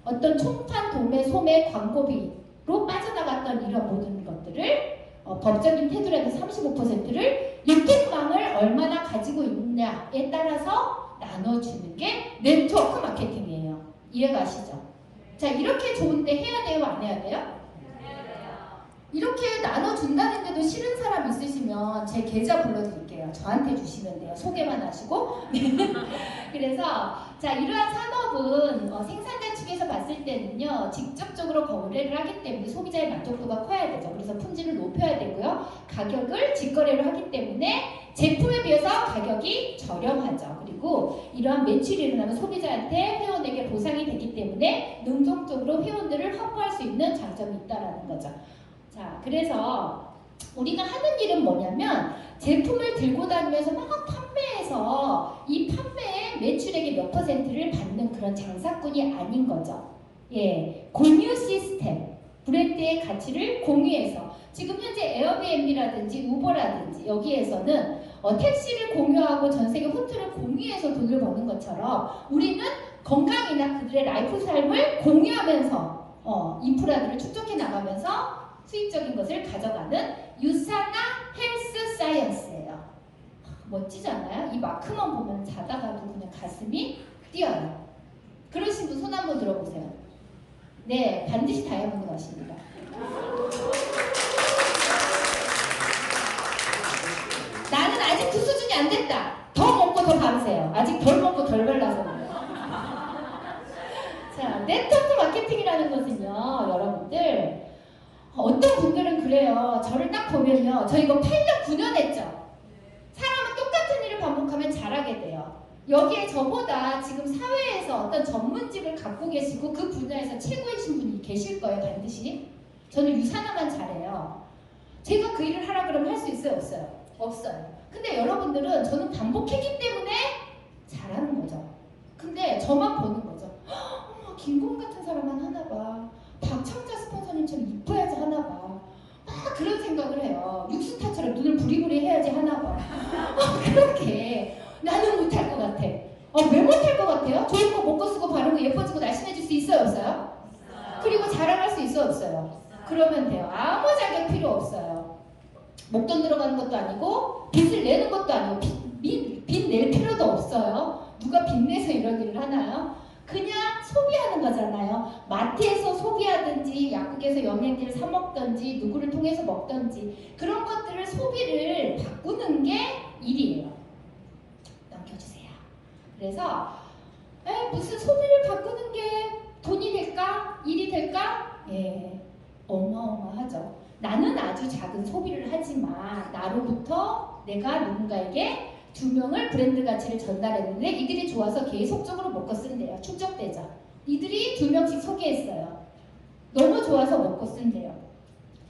어떤 총판, 도매, 소매, 광고비로 빠져나갔던 이런 모든 것들을 법적인 테두리에서 35%를 유통망을 얼마나 가지고 있냐에 따라서 나눠주는 게 네트워크 마케팅이에요. 이해가시죠? 자, 이렇게 좋은데 해야 돼요? 안 해야 돼요? 이렇게 나눠준다는데도 싫은 사람 있으시면 제 계좌 불러드릴게요. 저한테 주시면 돼요. 소개만 하시고. 그래서 자, 이러한 산업은 생산자 측에서 봤을 때는요, 직접적으로 거래를 하기 때문에 소비자의 만족도가 커야 되죠. 그래서 품질을 높여야 되고요. 가격을 직거래를 하기 때문에 제품에 비해서 가격이 저렴하죠. 그리고 이러한 매출이 일어나면 소비자한테 회원에게 보상이 되기 때문에 능동적으로 회원들을 확보할 수 있는 장점이 있다는 거죠. 자, 그래서 우리가 하는 일은 뭐냐면 제품을 들고 다니면서 막 판매해서 이 판매의 매출액의 몇 %를 받는 그런 장사꾼이 아닌 거죠. 예, 공유 시스템, 브랜드의 가치를 공유해서 지금 현재 에어비앤비라든지 우버라든지 여기에서는 택시를 공유하고 전세계 호텔을 공유해서 돈을 버는 것처럼 우리는 건강이나 그들의 라이프 삶을 공유하면서 인프라들을 축적해 나가면서 수익적인 것을 가져가는 유산화 헬스 사이언스예요. 멋지지 않아요? 이 마크만 보면 자다가도 그냥 가슴이 뛰어요. 그러신 분 손 한번 들어보세요. 네, 반드시 다이아몬드 가십니다. 나는 아직 그 수준이 안 됐다. 더 먹고 더 바르세요. 아직 덜 먹고 덜 발라서 그래요. 자, 네트워크 마케팅이라는 것은요, 여러분들 어떤 분들은 그래요. 저를 딱 보면요. 저 이거 8년, 9년 했죠. 사람은 똑같은 일을 반복하면 잘하게 돼요. 여기에 저보다 지금 사회에서 어떤 전문직을 갖고 계시고 그 분야에서 최고이신 분이 계실 거예요. 반드시. 저는 유산화만 잘해요. 제가 그 일을 하라 그러면 할 수 있어요? 없어요? 없어요. 근데 여러분들은 저는 반복했기 때문에 잘하는 거죠. 근데 저만 보는 거죠. 어머, 김공 같은 사람만 하나 봐. 박창자 스폰서님처럼 이뻐야지 하나 봐. 막 그런 생각을 해요. 육수타처럼 눈을 부리부리 해야지 하나 봐. 그렇게 나는 못할 것 같아. 왜 못할 것 같아요? 좋은 거 먹고 쓰고 바르고 예뻐지고 날씬해질 수 있어요? 없어요? 그리고 자랑할 수 있어요? 없어요? 그러면 돼요. 아무 자격 필요 없어요. 목돈 들어가는 것도 아니고 빚을 내는 것도 아니고 빚 낼 필요도 없어요. 누가 빚 내서 이런 일을 하나요? 그냥 소비하는 거잖아요. 마트에서 소비하든지 약국에서 영양제를 사 먹든지 누구를 통해서 먹든지 그런 것들을 소비를 바꾸는 게 일이에요. 넘겨주세요. 그래서 무슨 소비를 바꾸는 게 돈이 될까? 일이 될까? 예, 어마어마하죠. 나는 아주 작은 소비를 하지만 나로부터 내가 누군가에게 2명을 브랜드 가치를 전달했는데 이들이 좋아서 계속적으로 먹고 쓴대요. 축적되죠. 이들이 2명씩 소개했어요. 너무 좋아서 먹고 쓴대요.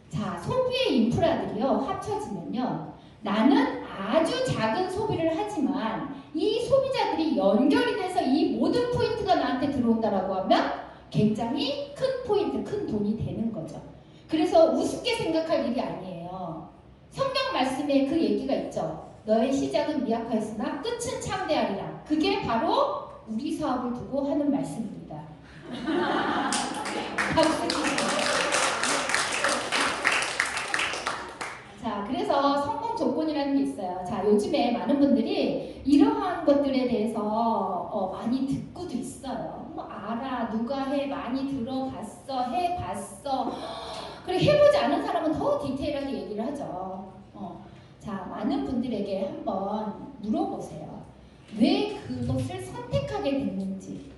자, 소비의 인프라들이요 합쳐지면요 나는 아주 작은 소비를 하지만 이 소비자들이 연결이 돼서 이 모든 포인트가 나한테 들어온다라고 하면 굉장히 큰 포인트, 큰 돈이 되는 거죠. 그래서 우습게 생각할 일이 아니에요. 성경 말씀에 그 얘기가 있죠. 너의 시작은 미약하였으나 끝은 창대하리라. 그게 바로 우리 사업을 두고 하는 말씀입니다. 자, 그래서 성공 조건이라는 게 있어요. 자, 요즘에 많은 분들이 이러한 것들에 대해서 많이 듣고도 있어요. 뭐 알아, 누가 해, 많이 들어봤어, 해봤어. 그리고 해보지 않은 사람은 더 디테일하게 얘기를 하죠. 자, 많은 분들에게 한번 물어보세요. 왜 그것을 선택하게 됐는지.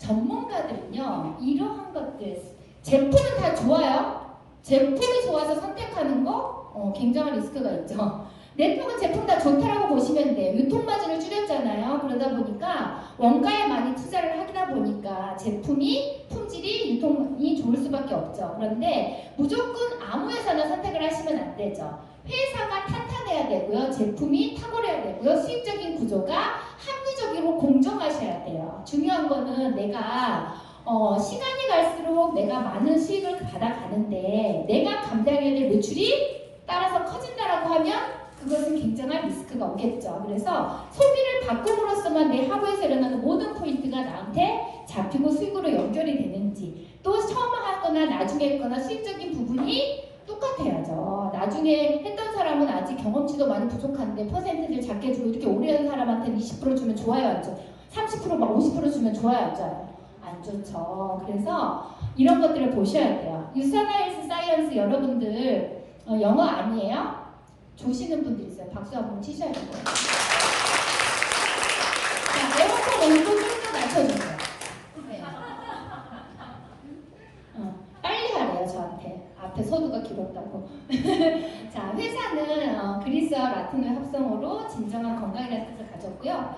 전문가들은요, 이러한 것들, 제품은 다 좋아요. 제품이 좋아서 선택하는 거 굉장한 리스크가 있죠. 내품은 제품 다 좋다라고 보시면 돼요. 유통마진을 줄였잖아요. 그러다 보니까 원가에 많이 투자를 하다 보니까 제품이 품질이 유통이 좋을 수밖에 없죠. 그런데 무조건 아무 회사나 선택을 하시면 안 되죠. 회사가 탄탄해야 되고요. 제품이 탁월해야 되고요. 수익적인 구조가 합리적이고 공정하셔야 돼요. 중요한 거는 내가 시간이 갈수록 내가 많은 수익을 받아가는데 내가 감당해야 될 매출이 따라서 커진다라고 하면 그것은 굉장한 리스크가 오겠죠. 그래서 소비를 바꿈으로써만 내 하부에서 일어나는 모든 포인트가 나한테 잡히고 수익으로 연결이 되는지, 또 처음 하거나 나중에 했거나 수익적인 부분이 똑같아야죠. 나중에 했던 사람은 아직 경험치도 많이 부족한데 퍼센트를 작게 주고 이렇게 오래 한 사람한테는 20% 주면 좋아요, 안 좋아요? 30%막 50% 주면 좋아요, 안 좋아요? 안 좋죠. 그래서 이런 것들을 보셔야 돼요. 유산화 헬스 사이언스 여러분들 영어 아니에요? 조시는 분들 있어요. 박수 한번 치셔야 돼요. 자, 에어컨 온도 좀 더 낮춰주세요. 네. 빨리 하래요, 저한테. 앞에 서두가 길었다고. 자, 회사는 그리스와 라틴어의 합성어로 진정한 건강이라는 뜻을 가졌고요.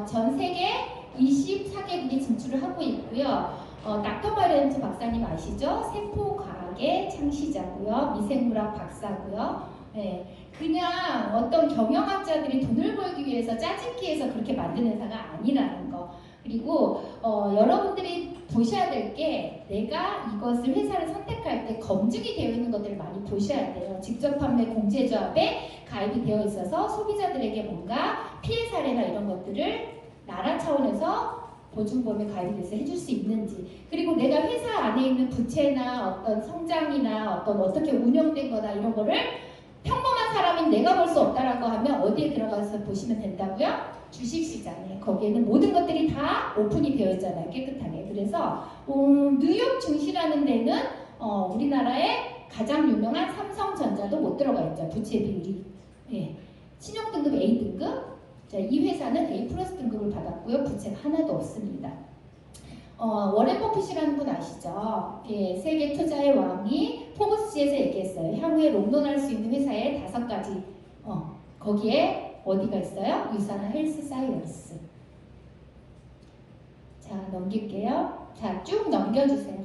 전 세계 24개국이 진출을 하고 있고요. 닥터 마렌트 박사님 아시죠? 세포과학의 창시자고요. 미생물학 박사고요. 네, 그냥 어떤 경영학자들이 돈을 벌기 위해서 짜집기해서 그렇게 만든 회사가 아니라는 거. 그리고 여러분들이 보셔야 될 게 내가 이것을 회사를 선택할 때 검증이 되어 있는 것들을 많이 보셔야 돼요. 직접 판매 공제조합에 가입이 되어 있어서 소비자들에게 뭔가 피해 사례나 이런 것들을 나라 차원에서 보증보험에 가입이 돼서 해줄 수 있는지, 그리고 내가 회사 안에 있는 부채나 어떤 성장이나 어떻게 운영된 거나 이런 거를 평범한 사람인 내가 볼 수 없다라고 하면 어디에 들어가서 보시면 된다고요? 주식시장에. 거기에는 모든 것들이 다 오픈이 되어 있잖아요. 깨끗하게. 그래서 뉴욕 증시라는 데는 우리나라의 가장 유명한 삼성전자도 못 들어가 있죠. 부채 비율이. 예. 신용등급 A등급. 자, 이 회사는 A 플러스 등급을 받았고요. 부채가 하나도 없습니다. 워렌 버핏이라는 분 아시죠? 예, 세계 투자의 왕이 포브스지에서 얘기했어요. 향후에 롱런할 수 있는 회사의 5가지. 거기에 어디가 있어요? 유산화 헬스 사이언스. 자, 넘길게요. 자, 쭉 넘겨주세요.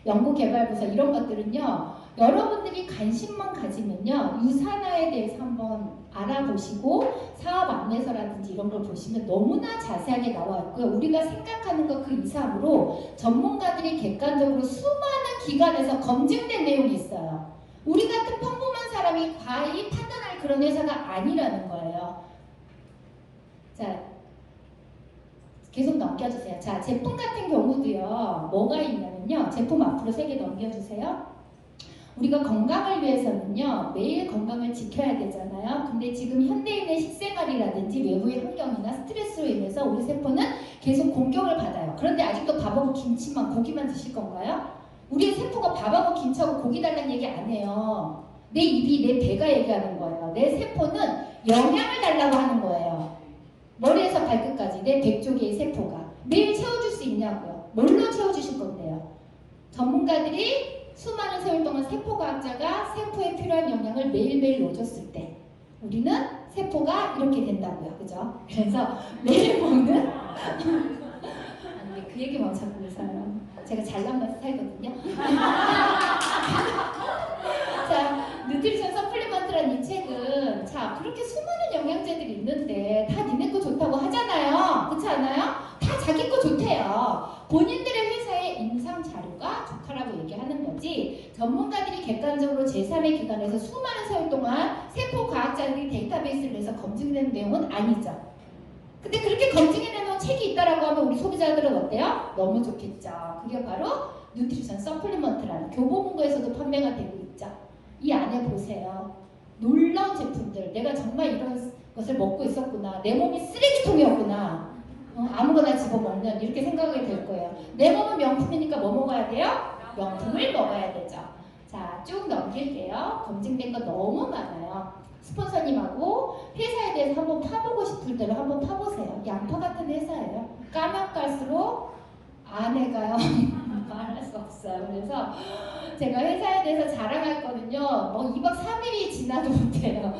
연구개발부서 이런 것들은요. 여러분들이 관심만 가지면요. 유산화에 대해서 한번 알아보시고 사업 안내서라든지 이런 걸 보시면 너무나 자세하게 나와 있고요. 우리가 생각하는 것 그 이상으로 전문가들이 객관적으로 수많은 기관에서 검증된 내용이 있어요. 우리 같은 평범한 사람이 과히 판단할 그런 회사가 아니라는 거예요. 자, 계속 넘겨주세요. 자, 제품 같은 경우도요. 뭐가 있냐면요. 제품 앞으로 3개 넘겨주세요. 우리가 건강을 위해서는요. 매일 건강을 지켜야 되잖아요. 근데 지금 현대인의 식생활이라든지 외부의 환경이나 스트레스로 인해서 우리 세포는 계속 공격을 받아요. 그런데 아직도 밥하고 김치만 고기만 드실 건가요? 우리의 세포가 밥하고 김치하고 고기 달라는 얘기 안 해요. 내 입이 내 배가 얘기하는 거예요. 내 세포는 영양을 달라고 하는 거예요. 머리에서 발끝까지 내 100조 개의 세포가 매일 채워줄 수 있냐고요. 뭘로 채워주실 건데요. 전문가들이 수많은 세월 동안 세포과학자가 세포에 필요한 영양을 매일매일 넣어줬을 때 우리는 세포가 이렇게 된다고요. 그죠? 그래서 매일 먹는 아니 그 얘기만 자꾸 해서요. 제가 잘난 맛에 살거든요. 자, 뉴트리션 서플리먼트라는 이 책은 자 그렇게 수많은 영양제들이 있는데 다 니네 거 좋다고 하잖아요. 그렇지 않아요? 다 자기 거 좋대요. 본인들의 회사의 임상 자료가 좋다라고 얘기하는 거지 전문가들이 객관적으로 제3의 기관에서 수많은 세월 동안 세포 과학자들이 데이터베이스를 내서 검증된 내용은 아니죠. 근데 그렇게 검증해내놓은 책이 있다라고 하면 우리 소비자들은 어때요? 너무 좋겠죠. 그게 바로 뉴트리션 서플리먼트라는 교보문고에서도 판매가 되고 있죠. 이 안에 보세요. 놀라운 제품들. 내가 정말 이런 것을 먹고 있었구나. 내 몸이 쓰레기통이었구나. 아무거나 집어먹는 이렇게 생각이 될 거예요. 내 몸은 명품이니까 뭐 먹어야 돼요? 명품을 먹어야 되죠. 자, 쭉 넘길게요. 검증된 거 너무 많아요. 스폰서님하고 회사에 대해서 한번 파보고 싶을 대로 한번 파보세요. 양파 같은 회사예요. 까면 깔수록 아내가요. 말할 수 없어요. 그래서 제가 회사에 대해서 자랑할 거는요. 뭐 2박 3일이 지나도 못해요.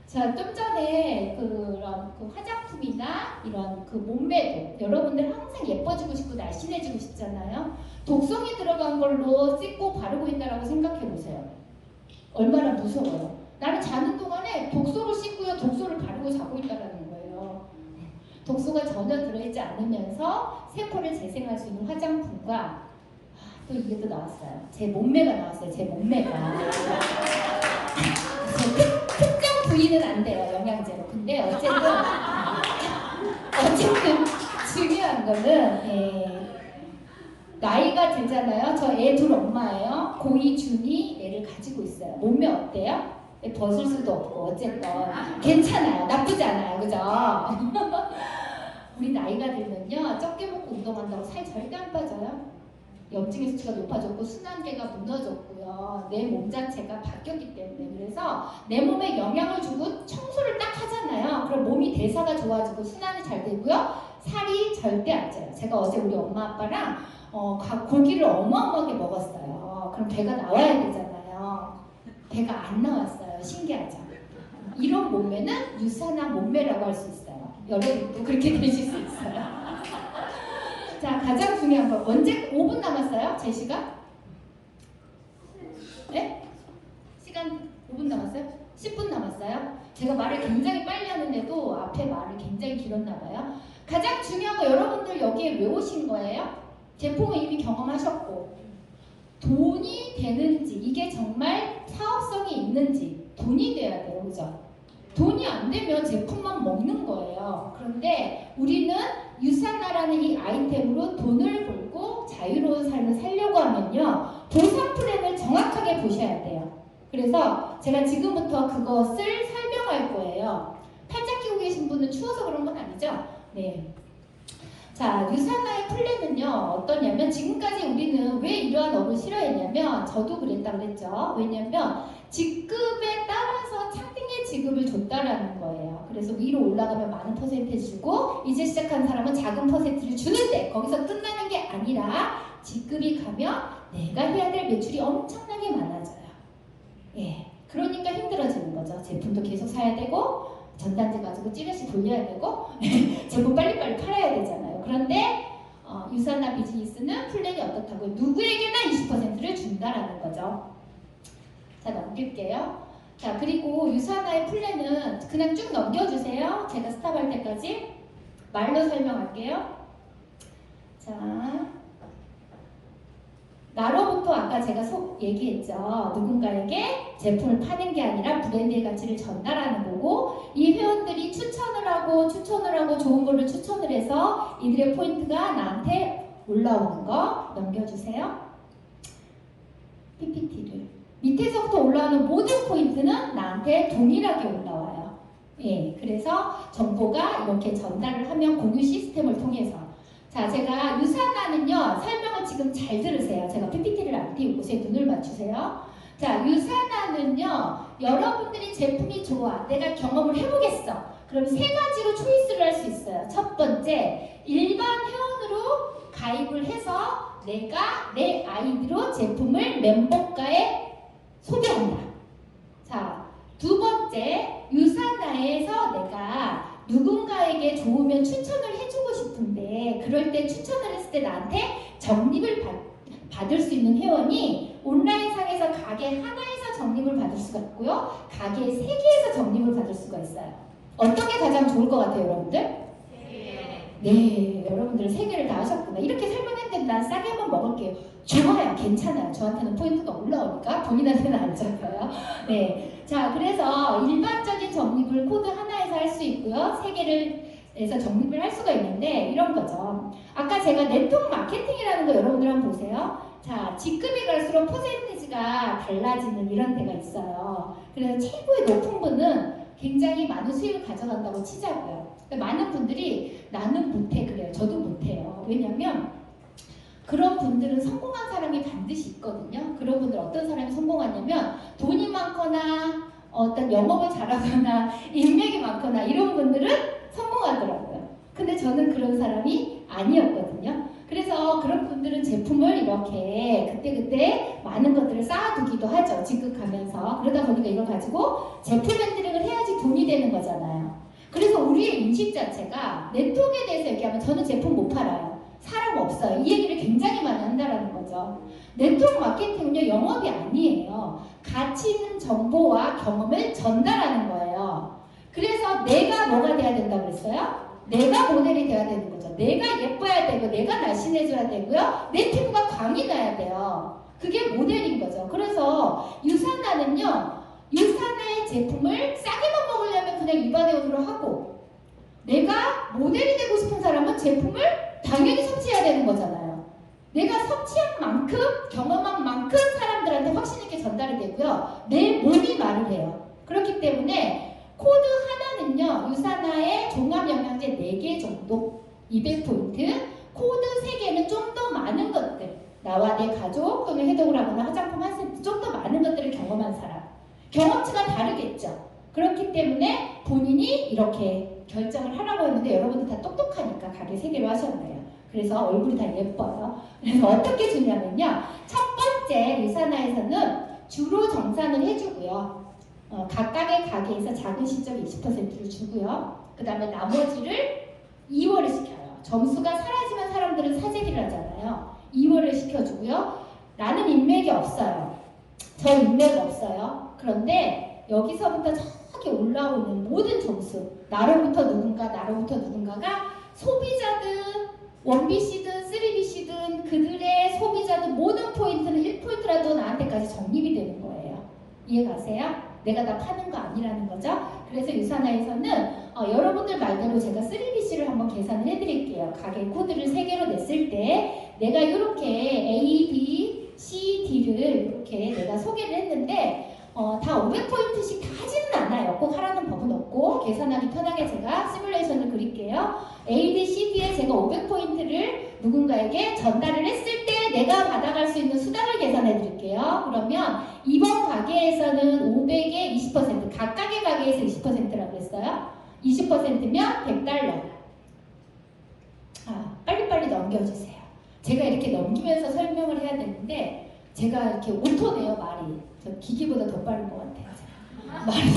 좀 전에 그런 그 화장품이나 이런 그 몸매도 여러분들 항상 예뻐지고 싶고 날씬해지고 싶잖아요. 독성이 들어간 걸로 씻고 바르고 있다라고 생각해 보세요. 얼마나 무서워요. 나는 자는 동안에 독소를 씻고요, 독소를 바르고 자고 있다라는 거예요. 독소가 전혀 들어있지 않으면서 세포를 재생할 수 있는 화장품과 또 이게 또 나왔어요. 제 몸매가 나왔어요. 제 몸매가. 특정 부위는 안 돼요. 영양제로. 근데 어쨌든 중요한 거는 나이가 들잖아요. 저 애 둘 엄마예요. 고2, 중2 애를 가지고 있어요. 몸매 어때요? 벗을 수도 없고 어쨌든 괜찮아요. 나쁘지 않아요. 그죠? 우리 나이가 들면요. 적게 먹고 운동한다고 살 절대 안 빠져요. 염증의 수치가 높아졌고 순환계가 무너졌고요. 내 몸 자체가 바뀌었기 때문에. 그래서 내 몸에 영향을 주고 청소를 딱 하잖아요. 그럼 몸이 대사가 좋아지고 순환이 잘 되고요. 살이 절대 안 쪄요. 제가 어제 우리 엄마 아빠랑 고기를 어마어마하게 먹었어요. 그럼 배가 나와야 되잖아요. 배가 안 나왔어요. 신기하죠? 이런 몸매는 유산한 몸매라고 할 수 있어요. 여러분도 그렇게 되실 수 있어요. 자, 가장 중요한 거. 언제 5분 남았어요? 제 시간? 네? 시간 5분 남았어요? 10분 남았어요? 제가 말을 굉장히 빨리 하는데도 앞에 말을 굉장히 길었나 봐요. 가장 중요한 거 여러분들 여기에 왜 오신 거예요? 제품을 이미 경험하셨고 돈이 되는지 이게 정말 사업성이 있는지 돈이 돼야 돼요. 그죠? 돈이 안 되면 제품만 먹는 거예요. 그런데 우리는 유산나라는 이 아이템으로 돈을 벌고 자유로운 삶을 살려고 하면요. 보상 플랜을 정확하게 보셔야 돼요. 그래서 제가 지금부터 그것을 설명할 거예요. 팔짱 끼고 계신 분은 추워서 그런 건 아니죠? 네. 자, 유산나의 플랜은요. 어떠냐면 지금까지 우리는 왜 이러한 업을 싫어했냐면 저도 그랬다 그랬죠. 왜냐면 직급에 따라서 차등의 지급을 줬다라는 거예요. 그래서 위로 올라가면 많은 퍼센트 주고 이제 시작한 사람은 작은 퍼센트를 주는데 거기서 끝나는 게 아니라 직급이 가면 내가 해야 될 매출이 엄청나게 많아져요. 예, 그러니까 힘들어지는 거죠. 제품도 계속 사야 되고 전단지 가지고 찌르시 돌려야 되고 제품 빨리빨리 팔아야 되잖아요. 그런데 유산나 비즈니스는 플랜이 어떻다고요? 누구에게나 20%를 준다라는 거죠. 자, 넘길게요. 자, 그리고 유산나의 플랜은 그냥 쭉 넘겨주세요. 제가 스탑할 때까지 말로 설명할게요. 자, 나로부터 아까 제가 얘기했죠. 누군가에게 제품을 파는 게 아니라 브랜드의 가치를 전달하는 거고 이 회원들이 추천을 하고 좋은 걸로 추천을 해서 이들의 포인트가 나한테 올라오는 거 넘겨주세요. PPT를 밑에서부터 올라오는 모든 포인트는 나한테 동일하게 올라와요. 예, 그래서 정보가 이렇게 전달을 하면 공유 시스템을 통해서 자, 제가 유산나는요, 설명을 지금 잘 들으세요. 제가 PPT를 안 띄우고 제 눈을 맞추세요. 자, 유산나는요, 여러분들이 제품이 좋아. 내가 경험을 해보겠어. 그럼 세 가지로 초이스를 할 수 있어요. 첫 번째, 일반 회원으로 가입을 해서 내가 내 아이디로 제품을 멤버가에 소개한다. 자, 두 번째, 유산나에서 내가 누군가에게 좋으면 추천을 해주고 싶은데 그럴 때 추천을 했을 때 나한테 적립을 받을 수 있는 회원이 온라인상에서 가게 하나에서 적립을 받을 수가 있고요. 가게 3개에서 적립을 받을 수가 있어요. 어떤 게 가장 좋을 것 같아요, 여러분들? 네, 여러분들 3개를 다 하셨구나. 이렇게 설명했는데 난 싸게 한번 먹을게요. 좋아요, 괜찮아요. 저한테는 포인트가 올라오니까 본인한테는 안 잡혀요. 네, 자, 그래서 일반적인 적립을 코드 하나에서 할 수 있고요. 3개를 해서 적립을 할 수가 있는데 이런 거죠. 아까 제가 네트워크 마케팅이라는 거 여러분들 한번 보세요. 자, 직급이 갈수록 퍼센티지가 달라지는 이런 데가 있어요. 그래서 최고의 높은 분은 굉장히 많은 수익을 가져간다고 치자고요. 많은 분들이 나는 못해 그래요. 저도 못해요. 왜냐면 그런 분들은 성공한 사람이 반드시 있거든요. 그런 분들 어떤 사람이 성공하냐면 돈이 많거나 어떤 영업을 잘하거나 인맥이 많거나 이런 분들은 성공하더라고요. 근데 저는 그런 사람이 아니었거든요. 그래서 그런 분들은 제품을 이렇게 그때그때 많은 것들을 쌓아두기도 하죠. 지급하면서. 그러다 보니까 이걸 가지고 제품 핸들링을 해야지 돈이 되는 거잖아요. 그래서 우리의 인식 자체가 네트워크에 대해서 얘기하면 저는 제품 못 팔아요. 사람 없어요. 이 얘기를 굉장히 많이 한다라는 거죠. 네트워크 마케팅은요, 영업이 아니에요. 가치 있는 정보와 경험을 전달하는 거예요. 그래서 내가 뭐가 돼야 된다고 그랬어요? 내가 모델이 돼야 되는 거죠. 내가 예뻐야 되고, 내가 날씬해져야 되고요. 내 피부가 광이 나야 돼요. 그게 모델인 거죠. 그래서 유산나는요, 유산나의 제품을 싸게만 먹으려면 그냥 일반회원으로 하고, 내가 모델이 되고 싶은 사람은 제품을 당연히 섭취해야 되는 거잖아요. 내가 섭취한 만큼, 경험한 만큼 사람들한테 확신 있게 전달이 되고요. 내 몸이 말을 해요. 그렇기 때문에 코드 하나는요, 유산화의 종합영양제 4개 정도, 200포인트, 코드 3개는 좀 더 많은 것들, 나와 내 가족 또는 해독을 하거나 화장품 한 세트 좀 더 많은 것들을 경험한 사람. 경험치가 다르겠죠. 그렇기 때문에 본인이 이렇게 결정을 하라고 했는데 여러분들 다 똑똑하니까 가게 3개로 하셨네요. 그래서 얼굴이 다 예뻐요. 그래서 어떻게 주냐면요. 첫 번째 유산화에서는 주로 정산을 해주고요. 각각의 가게에서 작은 시점 20%를 주고요. 그 다음에 나머지를 2월을 시켜요. 점수가 사라지면 사람들은 사재기를 하잖아요. 2월을 시켜주고요. 나는 인맥이 없어요. 저 인맥 없어요. 그런데 여기서부터 저기 올라오는 모든 점수, 나로부터 누군가가 소비자든 원BC든 3BC든 그들의 소비자든 모든 포인트는 1포인트라도 나한테까지 적립이 되는 거예요. 이해 가세요? 내가 다 파는 거 아니라는 거죠. 그래서 유산화에서는 여러분들 말대로 제가 3BC를 한번 계산을 해드릴게요. 가게 코드를 3개로 냈을 때 내가 이렇게 A, B, C, D를 이렇게 내가 소개를 했는데 다 500포인트씩 다 하지는 않아요. 꼭 하라는 법은 없고 계산하기 편하게 제가 시뮬레이션을 그릴게요. A, B, C, D에 제가 500포인트를 누군가에게 전달을 했을 때 내가 받아갈 수 있는 수당을 계산해 드릴게요. 그러면 이번 가게에서는 500에 20%, 각각의 가게에서 20%라고 했어요. 20%면 100달러. 빨리빨리 넘겨주세요. 제가 이렇게 넘기면서 설명을 해야 되는데 제가 이렇게 오토네요, 말이. 저 기기보다 더 빠른 것 같아요. 말이.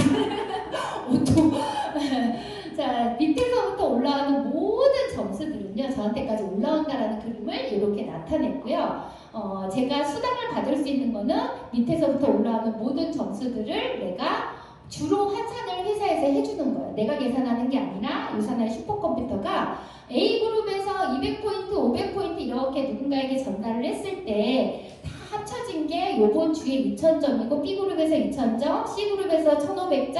오토. 자, 밑에서부터 올라가는 모든 점수들은요, 저한테까지 올라온다라는 그림을 이렇게 나타냈고요. 제가 수당을 받을 수 있는 거는 밑에서부터 올라오는 모든 점수들을 내가 주로 환산을 회사에서 해주는 거예요. 내가 계산하는 게 아니라 유산화의 슈퍼컴퓨터가 A그룹에서 200포인트, 500포인트 이렇게 누군가에게 전달을 했을 때 다 합쳐진 게 요번 주에 2000점이고 B그룹에서 2000점, C그룹에서 1500점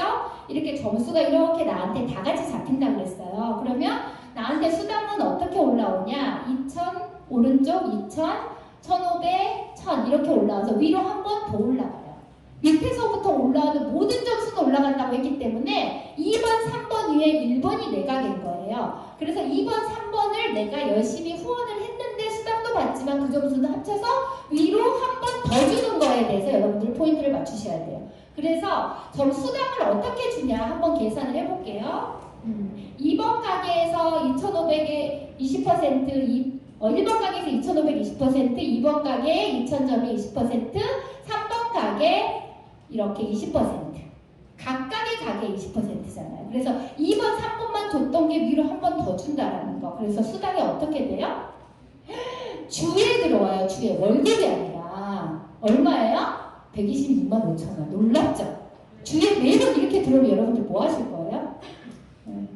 이렇게 점수가 이렇게 나한테 다 같이 잡힌다고 그랬어요. 그러면 나한테 수당은 어떻게 올라오냐? 2000, 오른쪽 2000, 1500, 1000 이렇게 올라와서 위로 한 번 더 올라가요. 밑에서부터 올라오는 모든 점수가 올라간다고 했기 때문에 2번, 3번 위에 1번이 내각인 거예요. 그래서 2번, 3번을 내가 열심히 후원을 했는데 수당도 받지만 그 점수는 합쳐서 위로 한 번 더 주는 거에 대해서 여러분들 포인트를 맞추셔야 돼요. 그래서 전 수당을 어떻게 주냐 한번 계산을 해볼게요. 2번 가게에서 2,500에 20%, 1번 가게에서 2,520%, 2번 가게 2,000점에 20%, 3번 가게 이렇게 20%. 각각의 가게 20%잖아요. 그래서 2번, 3번만 줬던 게 위로 한 번 더 준다라는 거. 그래서 수당이 어떻게 돼요? 주에 들어와요. 주에. 월급이 아니라. 얼마예요? 126만 5천 원. 놀랍죠? 주에 매번 이렇게 들어오면 여러분들 뭐 하실 거예요?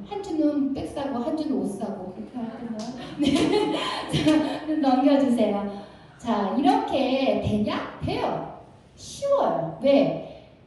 한 주는 백 사고 한 주는 옷 사고 그렇게 하거든요. 네. 자, 넘겨주세요. 자, 이렇게 되냐? 돼요. 쉬워요. 왜?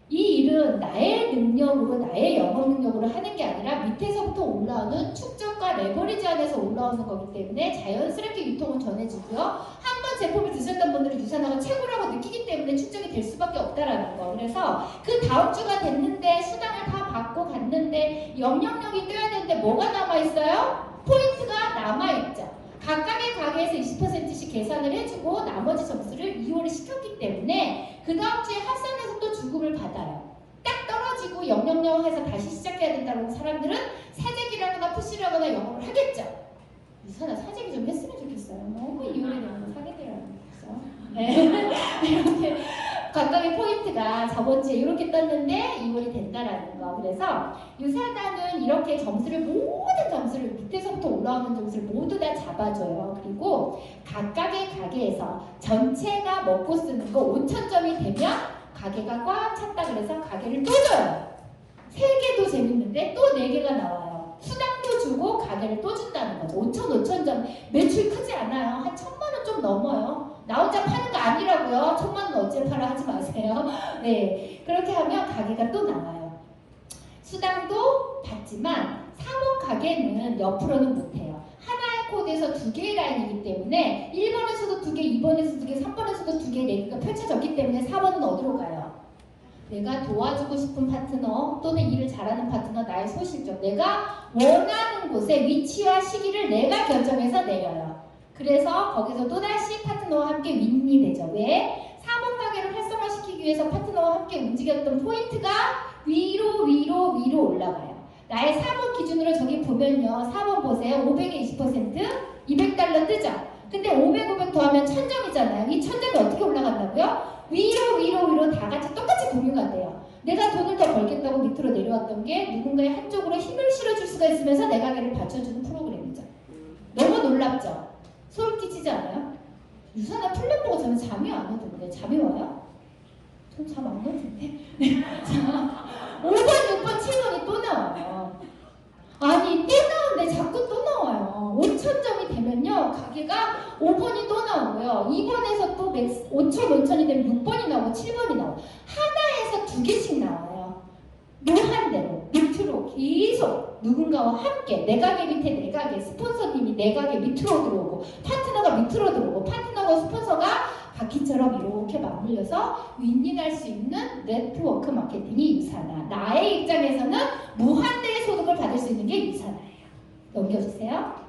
이 일은 나의 능력으로, 나의 영업 능력으로 하는 게 아니라 밑에서부터 올라오는 축적과 레버리지 안에서 올라오는 거기 때문에 자연스럽게 유통은 전해지고요. 한 번 제품을 드셨던 분들은 유산화가 최고라고 느끼기 때문에 축적이 될 수밖에 없다라는 거. 그래서 그 다음 주가 됐는데 수당을 다 받고 갔는데 영향력이 떠야 되는데 뭐가 남아있어요? 포인트가 남아있죠. 각각의 가게에서 20%씩 계산을 해주고 나머지 점수를 2월에 시켰기 때문에 그 다음 주에 합산해서 또 주급을 받아요. 딱 떨어지고 영영영 해서 다시 시작해야 된다는 사람들은 사재기를 하거나 푸시를 하거나 영업을 하겠죠. 유산아 사재기 좀 했으면 좋겠어요. 너무 이혼이 되면 사게 되라는 거죠. 네. 이렇게 각각의 포인트가 저번 주에 이렇게 떴는데 이혼이 된다라는 거. 그래서 유산화는 이렇게 점수를 모든 점수를 밑에서부터 올라오는 점수를 모두 다 잡아줘요. 그리고 각각의 가게에서 전체가 먹고 쓰는 거 5,000점이 되면 가게가 꽉 찼다 그래서 가게를 또 줘요. 3개도 재밌는데 또 4개가 나와요. 수당도 주고 가게를 또 준다는 거죠. 5,000점. 매출 크지 않아요. 한 1,000만 원 좀 넘어요. 나 혼자 파는 거 아니라고요. 1,000만 원 어째 팔아 하지 마세요. 네, 그렇게 하면 가게가 또 나와요. 수당도 받지만 사원 가게는 옆으로는 못해요. 하나의 코드에서 2개의 라인이기 때문에 1번에서도 2개, 2번에서도 2개, 3번에서도 2개, 4개가 펼쳐졌기 때문에 4번은 어디로 가요? 내가 도와주고 싶은 파트너 또는 일을 잘하는 파트너, 나의 소실적, 내가 원하는 곳에 위치와 시기를 내가 결정해서 내려요. 그래서 거기서 또다시 파트너와 함께 윈이 되죠. 왜? 4번 가게를 활성화시키기 위해서 파트너와 함께 움직였던 포인트가 위로 올라가요. 나의 4번 기준으로 저기 보면요. 4번 보세요. 500에 20%, 200달러 뜨죠? 근데 500 더하면 1,000점이잖아요. 이 1,000점이 어떻게 올라간다고요? 위로 다 같이 똑같이 공유가 돼요. 내가 돈을 더 벌겠다고 밑으로 내려왔던 게 누군가의 한쪽으로 힘을 실어줄 수가 있으면서 내 가게를 받쳐주는 프로그램이죠. 너무 놀랍죠? 소름 끼치지 않아요? 유산화 플랜 보고 저는 잠이 안 오던데. 잠이 와요? 전 잠 안 오던데. 5번, 6번, 7번이 또 나와요. 아니 또 나오는데 자꾸 또 나와요. 5,000점이 되면요 가게가 5번이 또 나오고요. 2번에서 또 5,000이 되면 6번이 나오고 7번이 나오고 하나에서 2개씩 나와요. 무한대로 밑으로 계속 누군가와 함께 내 가게 밑에 내 가게, 스폰서님이 내 가게 밑으로 들어오고 파트너가 밑으로 들어오고 파트너가 스폰서가 바퀴처럼 이렇게 맞물려서 윈윈할 수 있는 네트워크 마케팅이 유산화. 나의 입장에서는 무한대의 소득을 받을 수 있는 게 유산화예요. 넘겨주세요.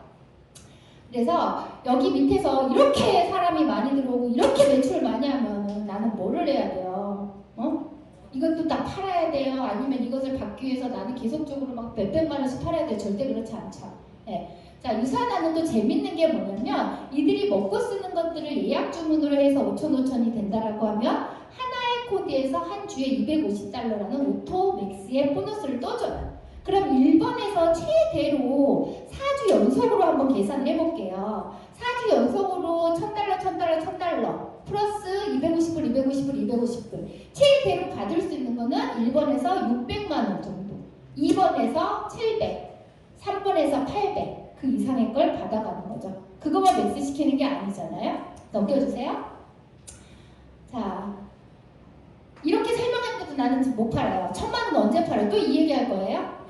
그래서 여기 밑에서 이렇게 사람이 많이 들어오고 이렇게 매출을 많이 하면 나는 뭐를 해야 돼요? 이것도 다 팔아야 돼요? 아니면 이것을 받기 위해서 나는 계속적으로 막 몇백만 원씩 팔아야 돼요? 절대 그렇지 않죠. 네. 자, 유산화는 또 재밌는 게 뭐냐면 이들이 먹고 쓰는 것들을 예약 주문으로 해서 5,000이 된다라고 하면 하나의 코드에서 한 주에 250달러라는 오토 맥스의 보너스를 떠줘요. 그럼 1번에서 최대로 4주 연속으로 한번 계산을 해볼게요. 4주 연속으로 1,000달러 플러스 250불, 250불, 250불 최대로 받을 수 있는 거는 1번에서 600만 원 정도, 2번에서 700, 3번에서 800 그 이상의 걸 받아가는 거죠. 그거만 맥스 시키는 게 아니잖아요. 넘겨주세요. 자, 이렇게 설명하는데도 나는 못 팔아요. 1,000만 원 언제 팔아요? 또 이 얘기할 거예요?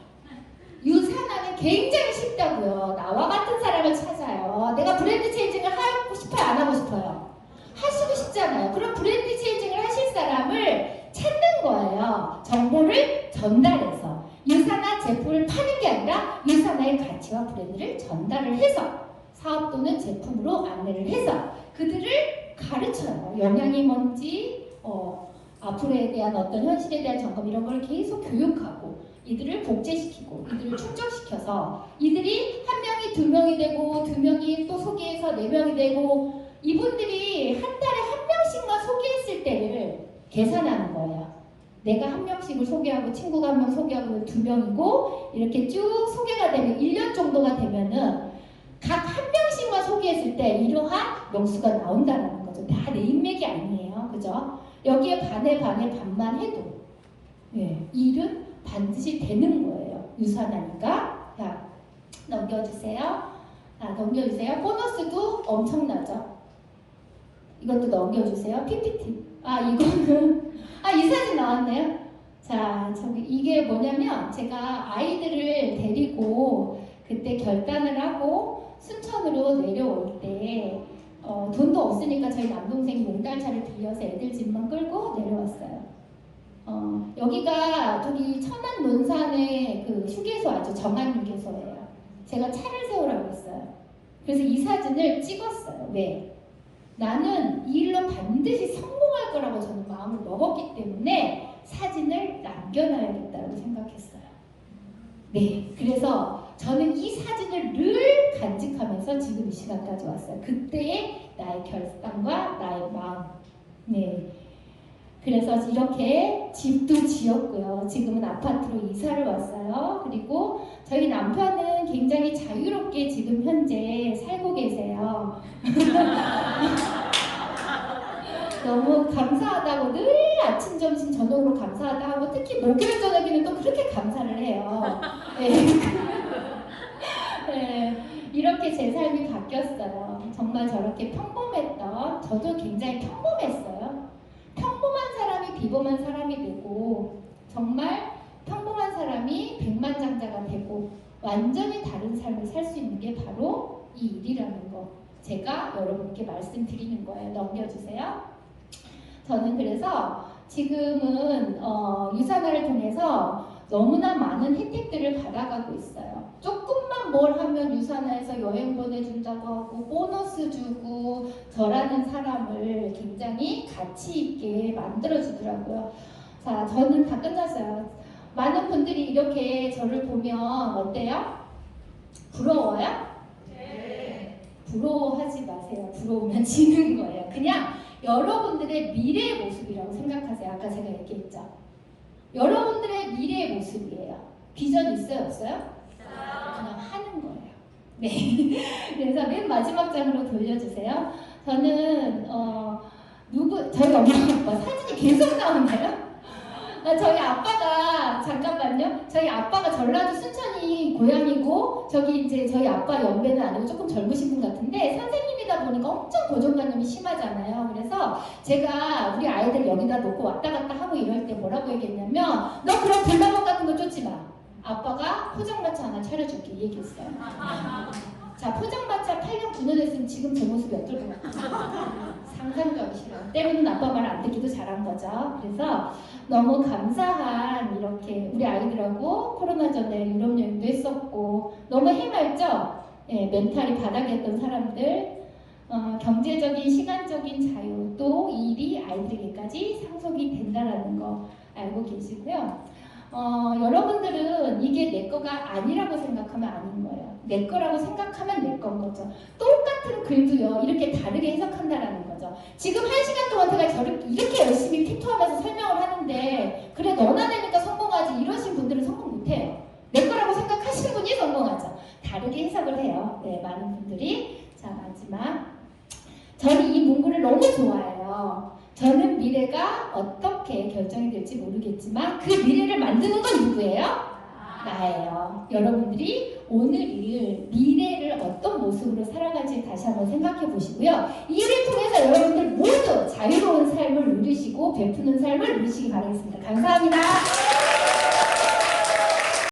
유산화는 굉장히 쉽다고요. 나와 같은 사람을 찾아요. 내가 브랜드 체인징을 하고 싶어요? 안 하고 싶어요? 하시고 싶잖아요. 그럼 브랜드 체인징을 하실 사람을 찾는 거예요. 정보를 전달해서. 유산화 제품을 파는 게 아니라 유산화의 가치와 브랜드를 전달을 해서 사업 또는 제품으로 안내를 해서 그들을 가르쳐요. 영향이 뭔지, 앞으로에 대한 어떤 현실에 대한 점검 이런 걸 계속 교육하고 이들을 복제시키고 이들을 축적시켜서 이들이 1명이 2명이 되고 2명이 또 소개해서 4명이 되고 이분들이 한 달에 1명씩만 소개했을 때를 계산하는 거예요. 내가 1명씩을 소개하고 친구가 1명 소개하고 2명이고 이렇게 쭉 소개가 되면 1년 정도가 되면은 각 1명씩만 소개했을 때 이러한 명수가 나온다는 거죠. 다 내 인맥이 아니에요. 그죠? 여기에 반만 해도 예, 일은 반드시 되는 거예요. 유산하니까. 자, 넘겨주세요. 자, 넘겨주세요. 보너스도 엄청나죠? 이것도 넘겨주세요. PPT. 이거는 이 사진 나왔네요. 자, 이게 뭐냐면 제가 아이들을 데리고 그때 결단을 하고 순천으로 내려올 때 돈도 없으니까 저희 남동생이 몽달차를 빌려서 애들 집만 끌고 내려왔어요. 여기가 저기 천안 논산의 그 휴게소 아주 정안 휴게소예요. 제가 차를 세우라고 했어요. 그래서 이 사진을 찍었어요. 왜? 나는 이 일로 반드시 성공할 거라고 저는 마음을 먹었기 때문에 사진을 남겨놔야겠다고 생각했어요. 네, 그래서 저는 이 사진을 늘 간직하면서 지금 이 시간까지 왔어요. 그때의 나의 결단과 나의 마음. 네. 그래서 이렇게 집도 지었고요. 지금은 아파트로 이사를 왔어요. 그리고 저희 남편은 굉장히 자유롭게 지금 현재 살고 계세요. 너무 감사하다고 늘 아침, 점심, 저녁으로 감사하다 하고 특히 목요일 저녁에는 또 그렇게 감사를 해요. 네. 네. 이렇게 제 삶이 바뀌었어요. 정말 저렇게 평범했던 저도 굉장히 평범했어요. 평범한 사람이 비범한 사람이 되고 정말 평범한 사람이 백만장자가 되고 완전히 다른 삶을 살 수 있는 게 바로 이 일이라는 거 제가 여러분께 말씀드리는 거예요. 넘겨주세요. 저는 그래서 지금은 유산화를 통해서 너무나 많은 혜택들을 받아가고 있어요. 조금만 뭘 하면 유산화에서 여행 보내준다고 하고 보너스 주고 저라는 사람을 굉장히 가치 있게 만들어주더라고요. 자, 저는 다 끝났어요. 많은 분들이 이렇게 저를 보면 어때요? 부러워요? 네. 부러워하지 마세요. 부러우면 지는 거예요. 그냥 여러분들의 미래의 모습이라고 생각하세요. 아까 제가 얘기했죠. 여러분들의 미래의 모습이에요. 비전 있어요? 없어요? 그냥 하는 거예요. 네. 그래서 맨 마지막 장으로 돌려주세요. 저는 저희 엄마 아빠 사진이 계속 나오나요? 저희 아빠가 잠깐만요. 저희 아빠가 전라도 순천이 고향이고 저기 이제 저희 아빠 연배는 아니고 조금 젊으신 분 같은데 선생님이다 보니까 엄청 고정관념이 심하잖아요. 그래서 제가 우리 아이들 여기다 놓고 왔다 갔다 하고 이럴 때 뭐라고 얘기했냐면 너 그런 불나방 같은 거 쫓지 마. 아빠가 포장마차 하나 차려줄게 이 얘기했어요. 자, 포장마차 8년 9년 했으면 지금 제 모습이 어떨 것 같아요? 상상도 싫어. 때로는 아빠 말 안 듣기도 잘한 거죠. 그래서 너무 감사한 이렇게 우리 아이들하고 코로나 전에 유럽 여행도 했었고 너무 해맑죠? 예, 멘탈이 바닥이었던 사람들 경제적인 시간적인 자유 또 일이 아이들에게까지 상속이 된다라는 거 알고 계시고요. 여러분들은 이게 내 거가 아니라고 생각하면 아닌 거예요. 내 거라고 생각하면 내 건 거죠. 똑같은 글도요, 이렇게 다르게 해석한다라는 거죠. 지금 1시간 동안 제가 이렇게 열심히 피토하면서 설명을 하는데, 그래, 너나 되니까 성공하지. 이러신 분들은 성공 못해요. 내 거라고 생각하시는 분이 성공하죠. 다르게 해석을 해요. 네, 많은 분들이. 자, 마지막. 저는 이 문구를 너무 좋아해요. 저는 미래가 어떻게 결정이 될지 모르겠지만 그 미래를 만드는 건 누구예요? 나예요. 여러분들이 오늘을 미래를 어떤 모습으로 살아갈지 다시 한번 생각해 보시고요. 이 일을 통해서 여러분들 모두 자유로운 삶을 누리시고 베푸는 삶을 누리시기 바라겠습니다. 감사합니다.